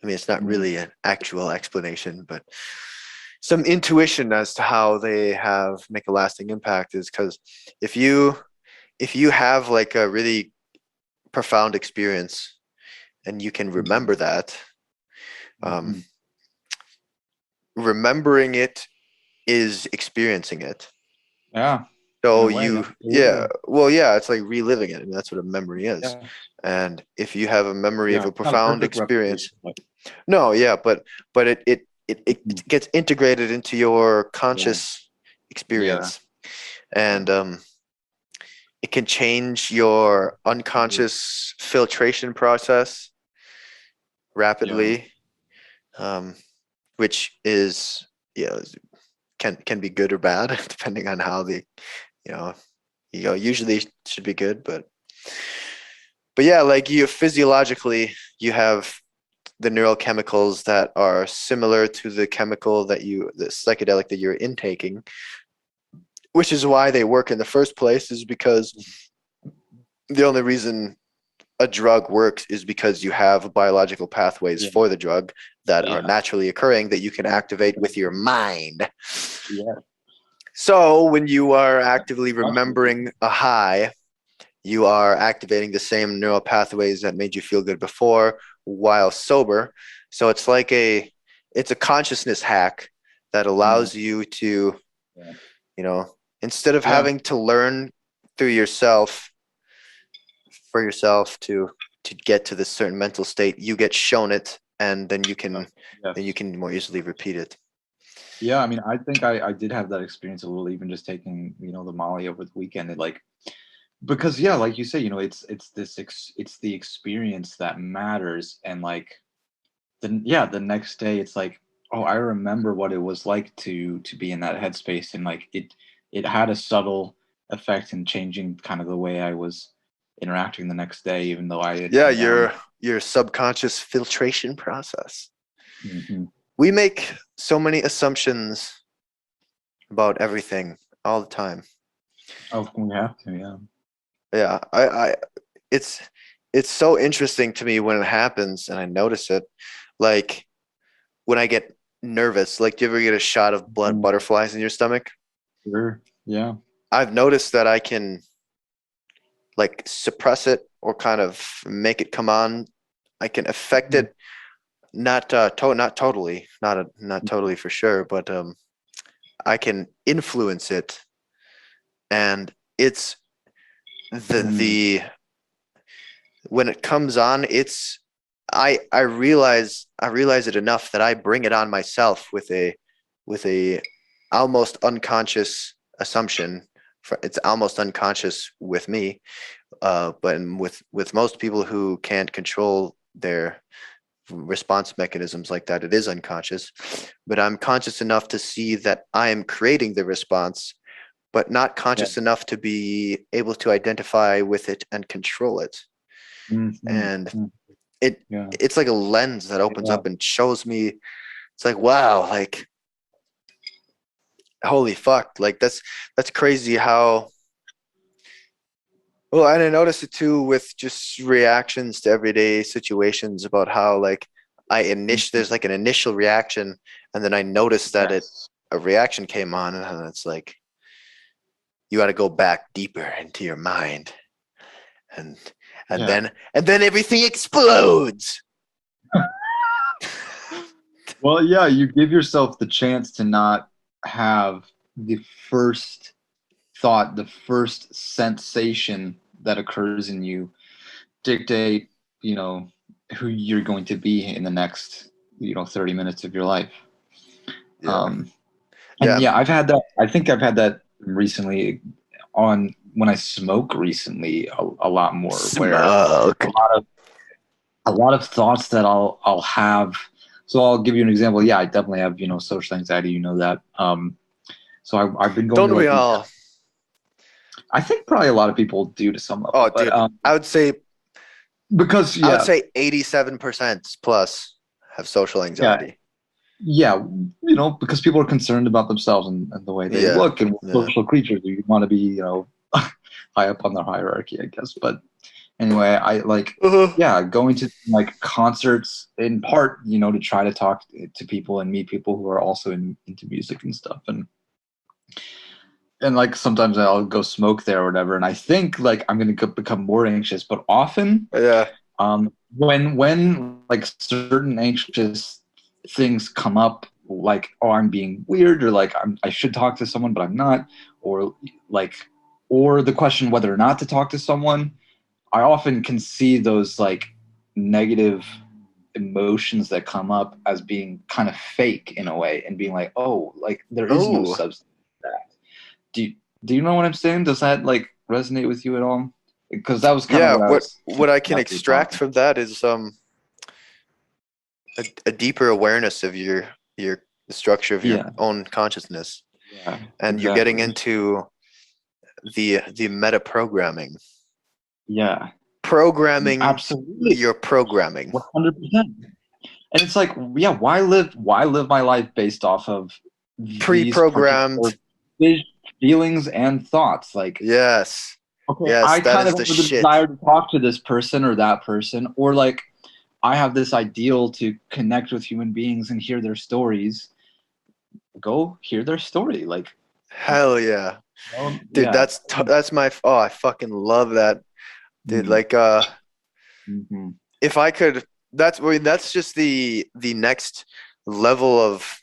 I mean, it's not Mhm. really an actual explanation, but some intuition as to how they have make a lasting impact is because if you if you have like a really profound experience and you can remember Mhm. that, um, Mhm. remembering it is experiencing it. Yeah, in So a way, yeah, absolutely. well, yeah, it's like reliving it. I mean, that's what a memory is. Yeah, And if you have a memory of yeah. a Not a profound perfect replication, experience, but no, yeah, but Mhm. it gets integrated into your Yeah, conscious yeah, experience, and yeah. it can change your Absolutely. unconscious filtration process Yeah, rapidly, um, which is, you know, can be good or bad depending on how the, you know, usually should be good, but yeah, like you physiologically, you have the neurochemicals that are similar to the psychedelic that you're intaking, which is why they work in the first place, is because the only reason a drug works is because you have biological pathways yeah, for the drug that are yeah, naturally occurring that you can activate with your mind. yeah. So when you are actively Absolutely. remembering a high, you are activating the same neural pathways that made you feel good before while sober. So it's a consciousness hack that Mhm. allows you to, Yeah, you know, instead of yeah, having to learn through yourself for yourself to get to this certain mental state, you get shown it, and yeah. then you Yes. can more easily repeat it. Yeah, I mean, I think I did have that experience a little, even just taking, the Molly over the weekend. Because yeah, like you say, it's the experience that matters, and like then yeah, the next day it's like, oh, I remember what it was like to be in that headspace, and like it had a subtle effect in changing kind of the way I was interacting the next day, even though I had Yeah, come down. your subconscious filtration process. Hmm. We make so many assumptions about everything all the time. Oh, we have to, yeah. Yeah, it's it's so interesting to me when it happens and I notice it. Like when I get nervous, like do you ever get a shot of blood Mm, butterflies in your stomach? sure. Yeah. I've noticed that I can like suppress it or kind of make it come on. I can affect Mhm. it, not totally, not totally for sure, but I can influence it, and it's Mm, the when it comes on, I realize it enough that I bring it on myself with a almost unconscious assumption. It's almost unconscious with me, but with most people who can't control their response mechanisms like that, it is unconscious. But I'm conscious enough to see that I am creating the response, but not yeah. conscious enough to be able to identify with it and control it. Mhm. And Mm, it yeah. it's like a lens that opens Yeah. up and shows me, it's like, wow, like holy fuck, like that's crazy how, well, and I noticed it too with just reactions to everyday situations about how like Mhm. there's like an initial reaction, and then I noticed that Yes. a reaction came on, and it's like you got to go back deeper into your mind, and and Yeah. then everything explodes. Well, yeah, you give yourself the chance to not have the first thought, the first sensation that occurs in you dictate, who you're going to be in the next, 30 minutes of your life. Yeah, And yeah. yeah, I've had that. I think I've had that recently on when I smoke recently a lot more, where Smoke. a lot of thoughts that I'll have. So I'll give you an example. Yeah, I definitely have social anxiety. You know that. So I've been going Don't to we like these. all? I think probably a lot of people do to some Oh, level, but dude, I would say because 87% plus have social yeah, anxiety. yeah, because people are concerned about themselves and the way they Yeah, look, and we're yeah. social creatures. You want to be, high up on the hierarchy, I guess. But anyway, I like, Uh-huh. yeah, going to like concerts in part, to try to talk to people and meet people who are also into music and stuff. And like sometimes I'll go smoke there or whatever, and I think like I'm gonna become more anxious. But often, Yeah. when like certain anxious things come up, like I'm being weird, or like I should talk to someone but I'm not, or like, or the question whether or not to talk to someone, I often can see those like negative emotions that come up as being kind of fake in a way, and being like, oh, like there is no Oh, substance to that. Do you, do you know what I'm saying? Does that like resonate with you at all? Because that was kind of yeah. what I was What I can as we were extract talking. from that is a deeper awareness of your the structure of your Yeah, own consciousness, yeah, and you're getting exactly. into the meta programming, Yeah, programming absolutely, your programming, 100%. And it's like, yeah, why live my life based off of these particular pre-programmed. feelings and thoughts? Like, Yes, okay, yes, I that kind is of the have the shit. desire to talk to this person or that person, or like I have this ideal to connect with human beings and hear their stories. Go hear their story. Like, Hell yeah, dude. yeah. That's my. Oh, I fucking love that, dude. Mm-hmm. Like, Mm-hmm. if I could, that's just the next level of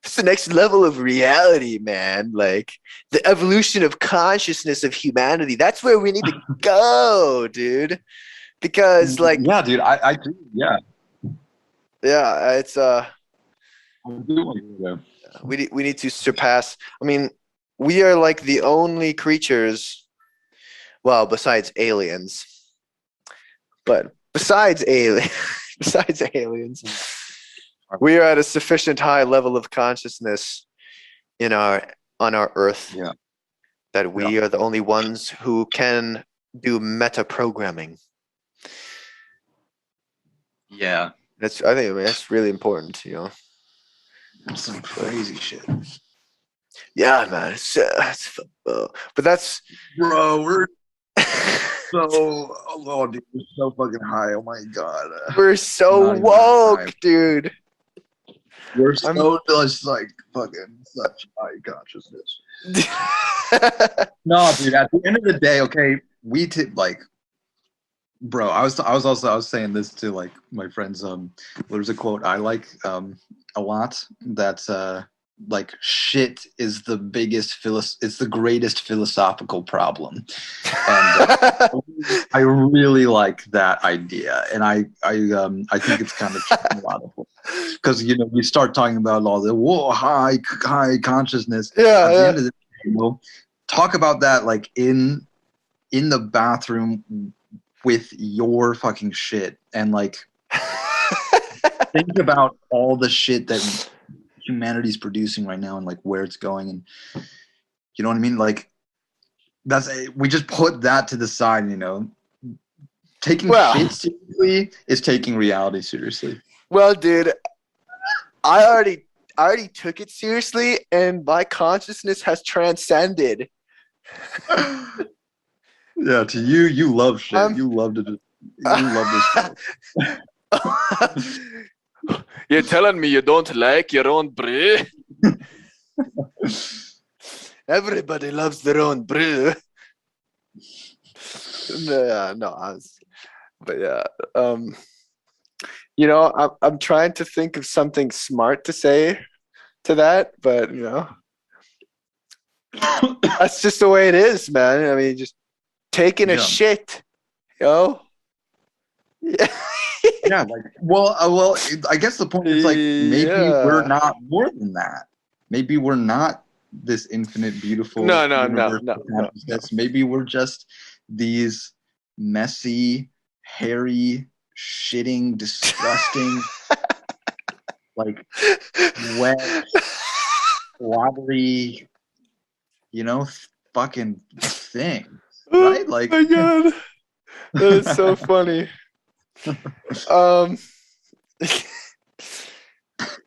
it's the next level of reality, man. Like the evolution of consciousness of humanity. That's where we need to go, dude. Because like, Yeah, dude, I do. Yeah, yeah, it's I do want to go there. we need to surpass. I mean, we are like the only creatures, well, besides aliens, but besides aliens, we are at a sufficient high level of consciousness in our on our Earth Yeah, that yeah, we are the only ones who can do meta programming. yeah. That's I think that's really important, you know. Some crazy shit, Yeah, man. But that's bro. We're so alone, dude. We're so fucking high. Oh my god. we're so Not even that high. woke, dude. We're I'm so just like fucking such high consciousness. No, dude. At the end of the day, okay, like, bro. I was saying this to like my friends. There's a quote I like a lot. That's like shit is the it's the greatest philosophical problem, and I really like that idea, and I think it's kind of a lot of because we start talking about all the high consciousness. Yeah, At the yeah. end of the day, talk about that like in the bathroom with your fucking shit, and like think about all the shit that humanity's producing right now and like where it's going, and you know what I mean, like we just put that to the side. Taking Well, shit seriously is taking reality seriously. well, dude, I already took it seriously, and my consciousness has transcended. Yeah, to you love shit. I'm You love to just you love this shit. You're telling me you don't like your own brew? Everybody loves their own brew. Yeah, no, but yeah. Um, you know, I'm trying to think of something smart to say to that, but you know, that's just the way it is, man. I mean, just taking a Yeah. shit, yo. Yeah. Yeah, like well, I guess the point is like maybe we're Yeah. not more than that. Maybe we're not this infinite, beautiful universe No, of no, no. consciousness. Maybe we're just these messy, hairy, shitting, disgusting, like wet, watery, fucking thing, Oh right? Like, my god, that is so funny. Um,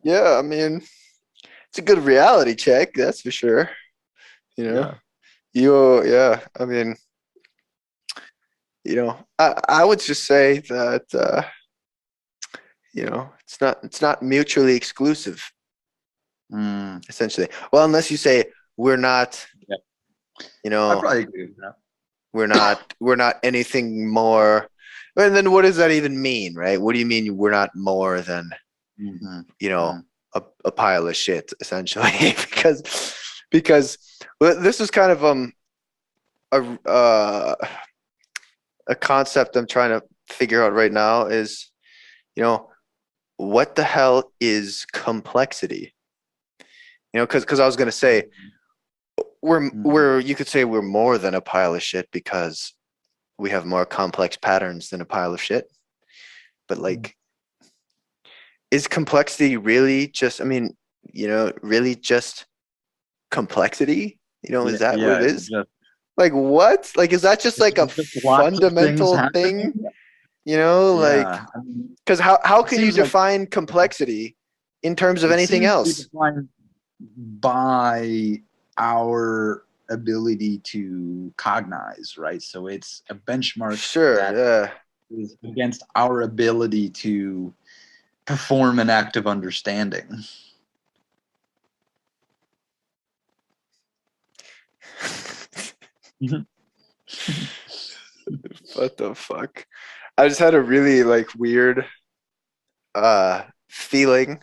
yeah, I mean, it's a good reality check, that's for sure. You know, yeah. yeah. I mean, I would just say that it's not mutually exclusive, Mm, essentially. Well, unless you say we're not, yeah. you I know, probably agree with that. we're not anything more. And then what does that even mean, right? What do you mean we're not more than, Mm-hmm. you know, Mm-hmm. a pile of shit, essentially? because well, this is kind of a a concept I'm trying to figure out right now is, you know, what the hell is complexity? You know, because I was gonna say Mm-hmm. you could say we're more than a pile of shit because we have more complex patterns than a pile of shit. But like, is complexity really just? I mean, really just complexity? You know, Yeah, is that what yeah, it it's is? just Like what? Like, is that just like a just lots of things fundamental happening. thing? You know, like, Yeah, I mean, because how it can you seems like define complexity in terms of it anything seems to be else? defined by our ability to cognize, right? So it's a benchmark Sure, that yeah. is against our ability to perform an act of understanding. What the fuck? I just had a really like weird feeling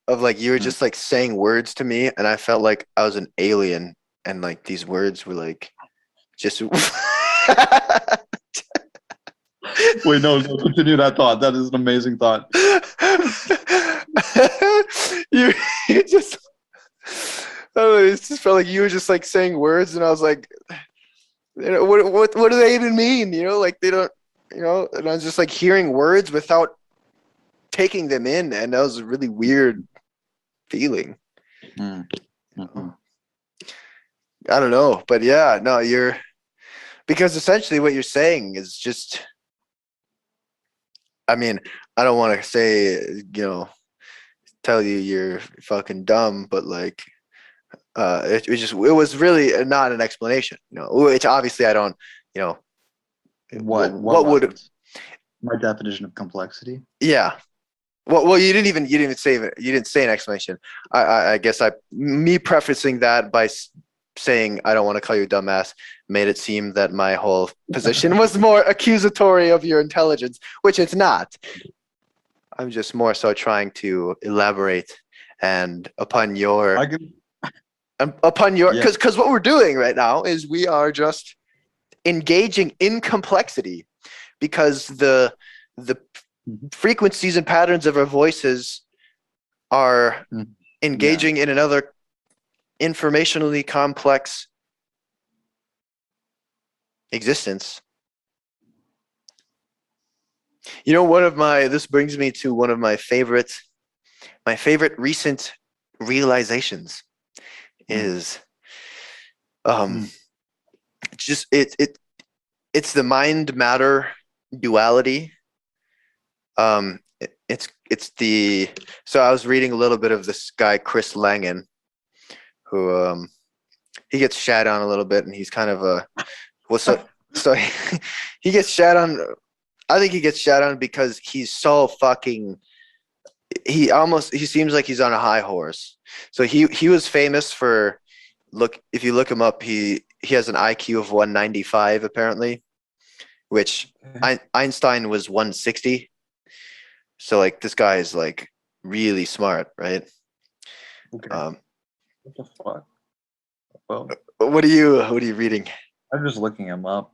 of like you were just like saying words to me and I felt like I was an alien and like these words were like just Wait, no, continue that thought. That is an amazing thought. you you just I don't know, it just felt like you were just like saying words and I was like what do they even mean? You know, like they don't and I was just like hearing words without taking them in and that was a really weird feeling. Mm-hmm. I don't know, but yeah, no, you're because essentially what you're saying is just, I mean, I don't want to say, tell you you're fucking dumb, but like, it was really not an explanation, which obviously I don't, you know, What what would, was my definition of complexity? yeah. Well, you didn't even say it. You didn't say an explanation. I guess me prefacing that by saying I don't want to call you a dumbass made it seem that my whole position was more accusatory of your intelligence, which it's not. I'm just more so trying to elaborate and I can, upon your yeah. because what we're doing right now is we are just engaging in complexity because the frequencies and patterns of our voices are Yeah. engaging in another informationally complex existence. You know, this brings me to one of my favorite recent realizations Mm. is um Mm. just it's the mind matter duality. It's the so I was reading a little bit of this guy Chris Langan who he gets shat on a little bit and he's kind of a well so he gets shat on. I think he gets shat on because he's so fucking he seems like he's on a high horse. So he was famous for look if you look him up he has an IQ of 195 apparently. which Einstein was 160. So like this guy is like really smart, right? Okay. What the fuck? Well, What are you reading? I'm just looking him up.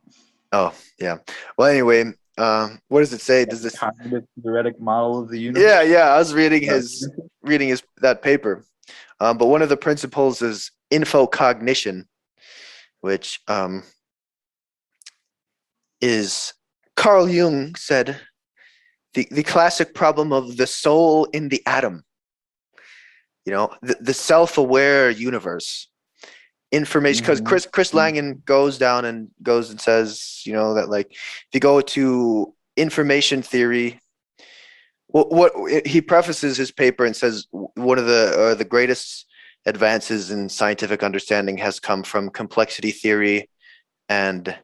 Oh, yeah. Well, anyway, what does it say? Does this? Cognitive theoretic model of the Yeah, universe. yeah. I was reading his that paper. But one of the principles is infocognition, which is Carl Jung said the classic problem of the soul in the atom. You know, the self-aware universe. Information, because Chris Langan goes and says, you know, that like if you go to information theory, what he prefaces his paper and says one of the greatest advances in scientific understanding has come from complexity theory and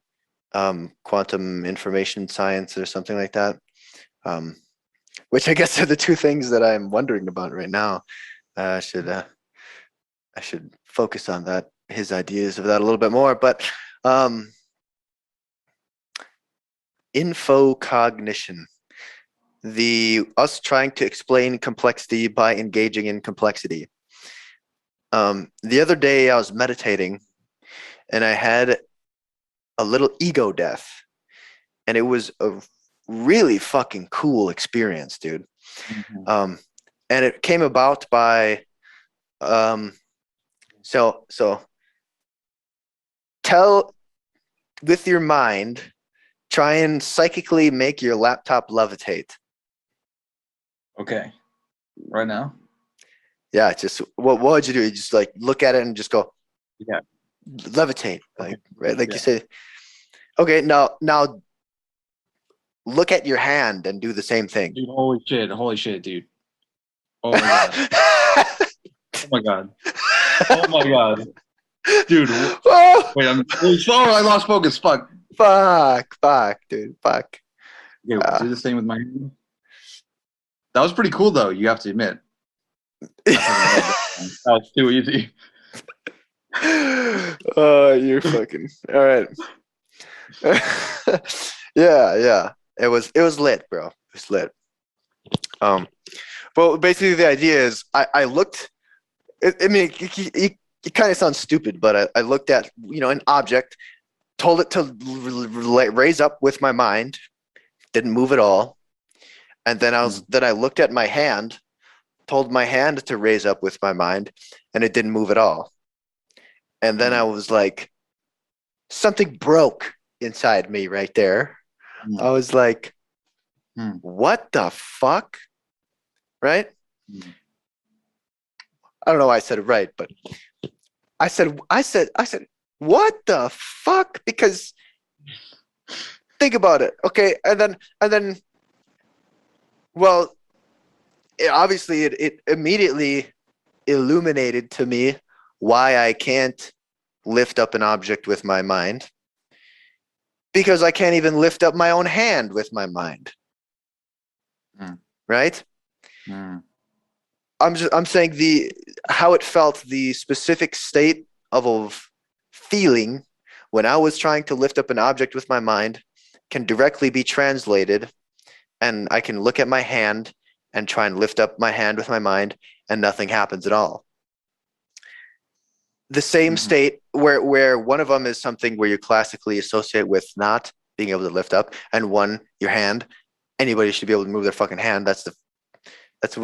quantum information science or something like that, which I guess are the two things that I'm wondering about right now. I should focus on that, his ideas of that a little bit more. But infocognition, us trying to explain complexity by engaging in complexity. The other day I was meditating and I had a little ego death, and it was a really fucking cool experience, dude. And it came about by so tell with your mind, try and psychically make your laptop levitate. Okay. Right now? Yeah, just what would you do? You just like look at it and just go, Yeah. levitate, like right, like Yeah. you say. Okay, now look at your hand and do the same thing. Dude, holy shit, dude. Oh my god. Oh my god. Oh my god. Dude. Oh, Wait, I'm sorry, I lost focus. Fuck. fuck, dude, fuck. Yeah, do the same with my hand. That was pretty cool though, you have to admit. That was too easy. Oh, you're fucking all right. Yeah. It was lit, bro. It was lit. Well, basically the idea is I looked. I mean, it kind of sounds stupid, but I looked at an object, told it to raise up with my mind, didn't move at all, and then I looked at my hand, told my hand to raise up with my mind, and it didn't move at all. And then I was like, something broke inside me right there. I was like, what the fuck? Right? I don't know why I said it right, but I said, what the fuck? Because think about it. Okay. And then, well, it immediately illuminated to me why I can't lift up an object with my mind, because I can't even lift up my own hand with my mind. Right? I'm saying how it felt, the specific state of feeling when I was trying to lift up an object with my mind can directly be translated, and I can look at my hand and try and lift up my hand with my mind, and nothing happens at all. The same state where one of them is something where you classically associate with not being able to lift up, and one, your hand. Anybody should be able to move their fucking hand. That's the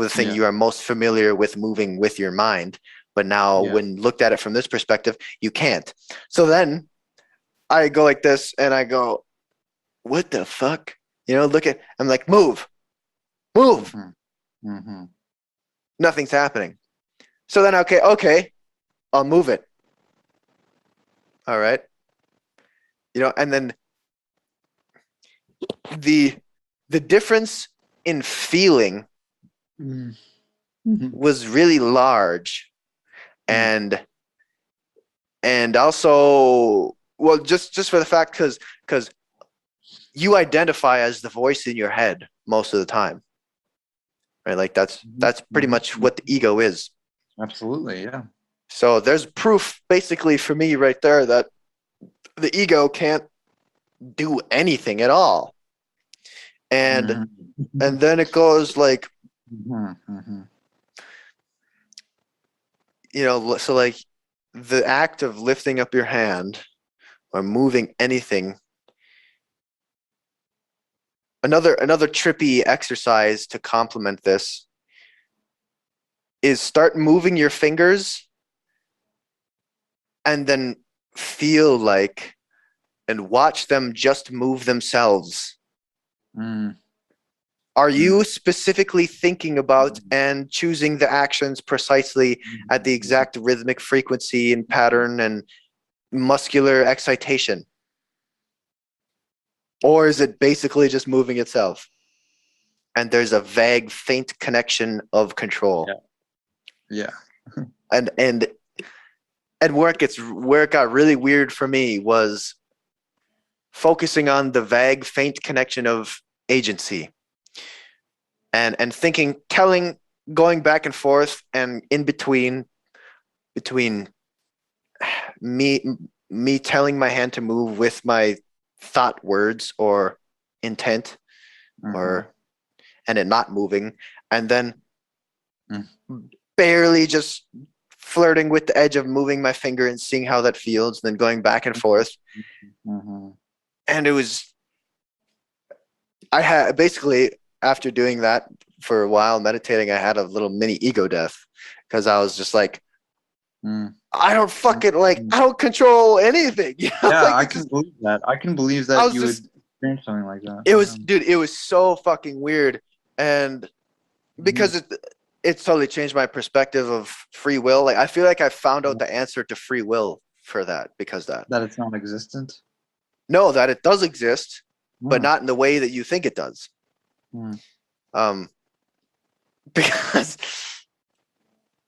thing you are most familiar with moving with your mind. But now when looked at it from this perspective, you can't. So then I go like this and I go, what the fuck? I'm like, move. Nothing's happening. So then, okay, I'll move it. All right. And then the difference in feeling was really large, and also, well, just for the fact, because you identify as the voice in your head most of the time, right? Like that's pretty much what the ego is. Absolutely, yeah. So there's proof basically for me right there that the ego can't do anything at all. And Mhm. and then it goes like, Mhm. Mhm. so like the act of lifting up your hand or moving anything. Another trippy exercise to complement this is start moving your fingers and then feel like and watch them just move themselves. Mm. Are Mm. you specifically thinking about and choosing the actions precisely at the Mhm. exact rhythmic frequency and pattern and muscular excitation? Or is it basically just moving itself? And there's a vague, faint connection of control. Yeah. Yeah. And and and where it got really weird for me was focusing on the vague, faint connection of agency and thinking, going back and forth and in between me me telling my hand to move with my thought words or intent Mhm. or and it not moving and then Mm. barely just flirting with the edge of moving my finger and seeing how that feels and then going back and forth Mhm. and it was I had basically after doing that for a while meditating I had a little mini ego death because I was just like Mm. I don't fucking like Mm. I don't control anything Yeah, like I it can just believe that. I can believe I that was you just would experience something like that. it was Yeah. dude it was so fucking weird and Mhm. because it's totally changed my perspective of free will. Like I feel like I found out Yeah. the answer to free will for that because that. That it's non-existent. No, that it does exist, but Mm. not in the way that you think it does. Mm. Um, because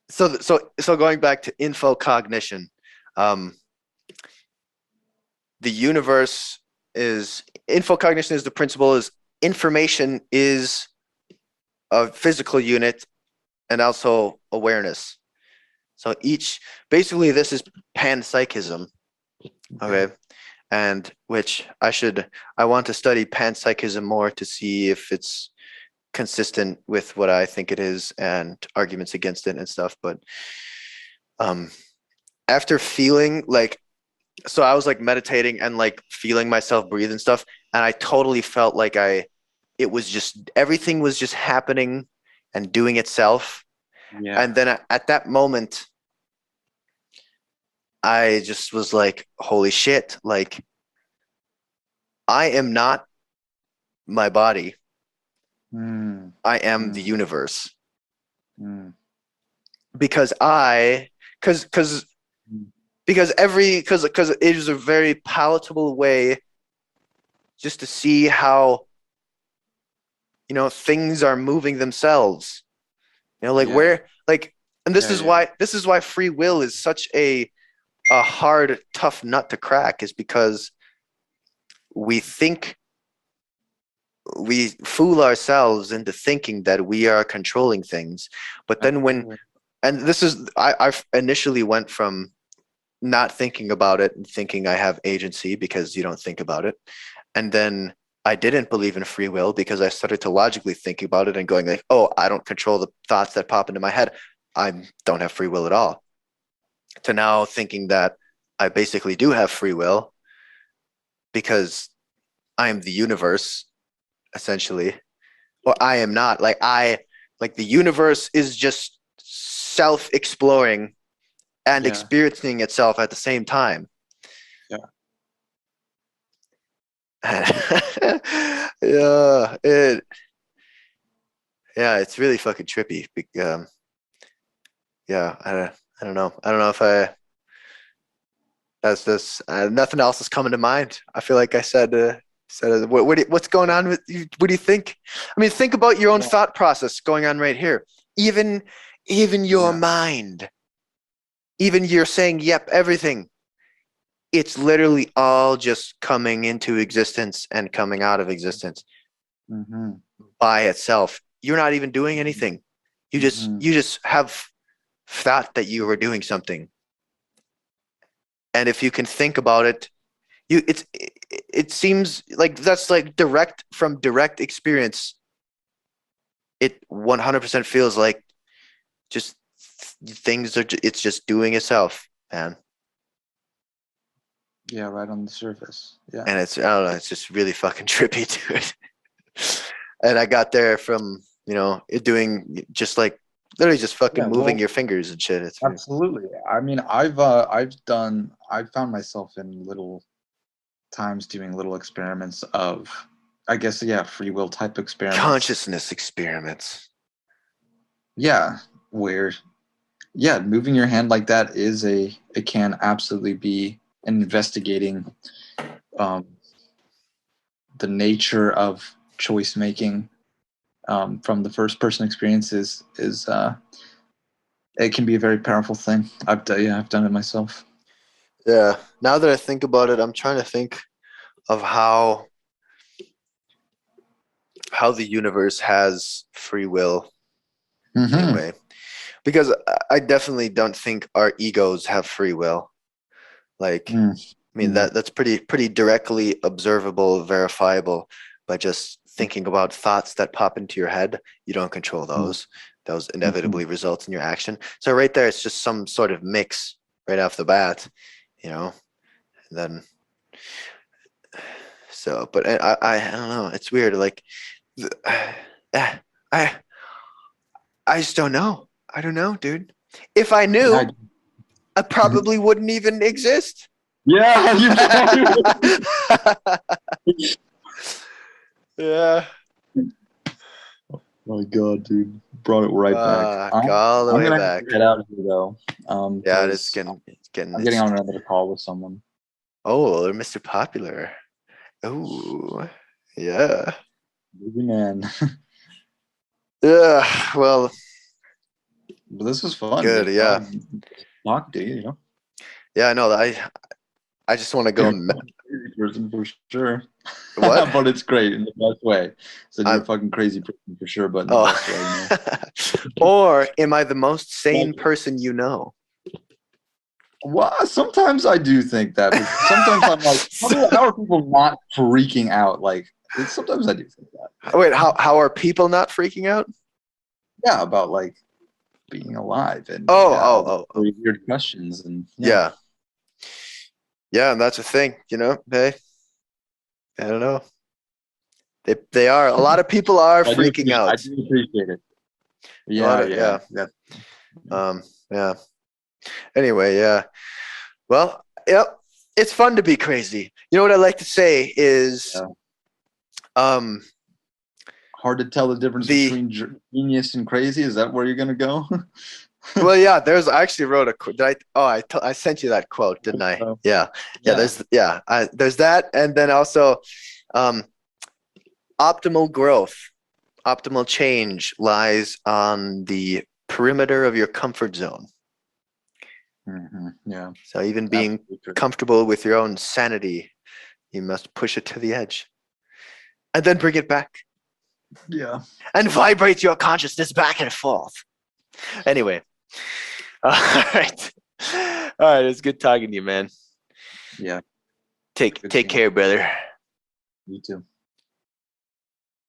so going back to info cognition, um, the universe is info cognition is the principle is information is a physical unit and also awareness. So each basically this is panpsychism. Okay. Okay. And which I want to study panpsychism more to see if it's consistent with what I think it is and arguments against it and stuff. But um, after feeling like, so I was like meditating and like feeling myself breathe and stuff, and I totally felt like it was just everything was just happening and doing itself. Yeah. And then at that moment, I just was like, holy shit, like I am not my body. Mm. I am the Mm. universe. Mm. Because I because Mm. because it is a very palatable way just to see how things are moving themselves. Like Yeah. where like and Yeah. Yeah. this is why free will is such a hard tough nut to crack is because we think we fool ourselves into thinking that we are controlling things but then when Absolutely. and this is I initially went from not thinking about it and thinking I have agency because you don't think about it. And then I didn't believe in free will because I started to logically think about it and going like, oh, I don't control the thoughts that pop into my head. I don't have free will at all. To now thinking that I basically do have free will because I am the universe, essentially. Or I am not. Like the universe is just self-exploring and Yeah. experiencing itself at the same time. Yeah. yeah, it's really fucking trippy. Yeah, I don't know. I don't know if I that's this. Nothing else is coming to mind. I feel like I said what's going on with you? What do you think? I mean, think about your own Yeah. thought process going on right here. Even your Yeah. mind, even you're saying, "Yep, everything." It's literally all just coming into existence and coming out of existence Mm-hmm. by itself. You're not even doing anything. Mm-hmm. You just have thought that you were doing something. And if you can think about it, you it's it seems like that's like direct experience. It 100% feels like just things are. It's just doing itself, man. Yeah, right on the surface. Yeah. And it's I don't know. It's just really fucking trippy to it. And I got there from it doing just like literally just fucking Yeah, moving well, your fingers and shit. It's absolutely. I mean, I've found myself in little times doing little experiments of, I guess, yeah, free will type experiments. consciousness experiments. Yeah, where, yeah, moving your hand like that it can absolutely be investigating um, the nature of choice making from the first person experience is it can be a very powerful thing. I've done it myself. Yeah. Now that I think about it, I'm trying to think of how the universe has free will in a Mm-hmm. way. Because I definitely don't think our egos have free will. Like, Mm. I mean Yeah. that's pretty directly observable, verifiable by just thinking about thoughts that pop into your head. You don't control those. Those Mm-hmm. inevitably result in your action. So right there, it's just some sort of mix right off the bat, you know. And then but I don't know. It's weird. Like, I I just don't know. I don't know, dude. If I Yeah. knew, I probably wouldn't even exist. Yeah, you probably. Yeah. My God, dude, brought it right back. All the I'm way gonna have to back. get out of here though, Yeah, because it's getting I'm getting it's on another call with someone. oh, they're Mr. Popular. Oh, yeah. Maybe, man. Yeah. Well, But this was fun, good. dude. Yeah. Talk to you, you know. Yeah, I know. I just want to go You're a fucking crazy person for sure. what? But it's great in the best way. So you're a I'm fucking crazy person for sure, but in the oh. best way, you know. Or am I the most Like, sane person you know? well, sometimes I do think that, but sometimes I'm like, how are people not freaking out? Like, sometimes I do think that. Wait, how are people not freaking out? Yeah, about like being alive and Oh, yeah, all the oh, oh. really weird questions and yeah. Yeah. Yeah, and that's a thing, hey, I don't know. They are a lot of people are freaking I out. do appreciate it. A lot Yeah, of yeah, yeah. yeah. Yeah. Anyway, yeah. Well, yep. It's fun to be crazy. You know what I like to say is Yeah. um Hard to tell the difference the between genius and crazy. Is that where you're gonna go? well, yeah, I actually wrote a quote. I sent you that quote, didn't I? So, Yeah. Yeah, yeah. there's that, and then also um optimal growth, optimal change lies on the perimeter of your comfort zone. Yeah. So even being Absolutely true. comfortable with your own sanity, you must push it to the edge and then bring it back Yeah. and vibrate your consciousness back and forth. Anyway, all right. All right. It's good talking to you, man. Yeah. Take Good seeing you. care, brother. You too.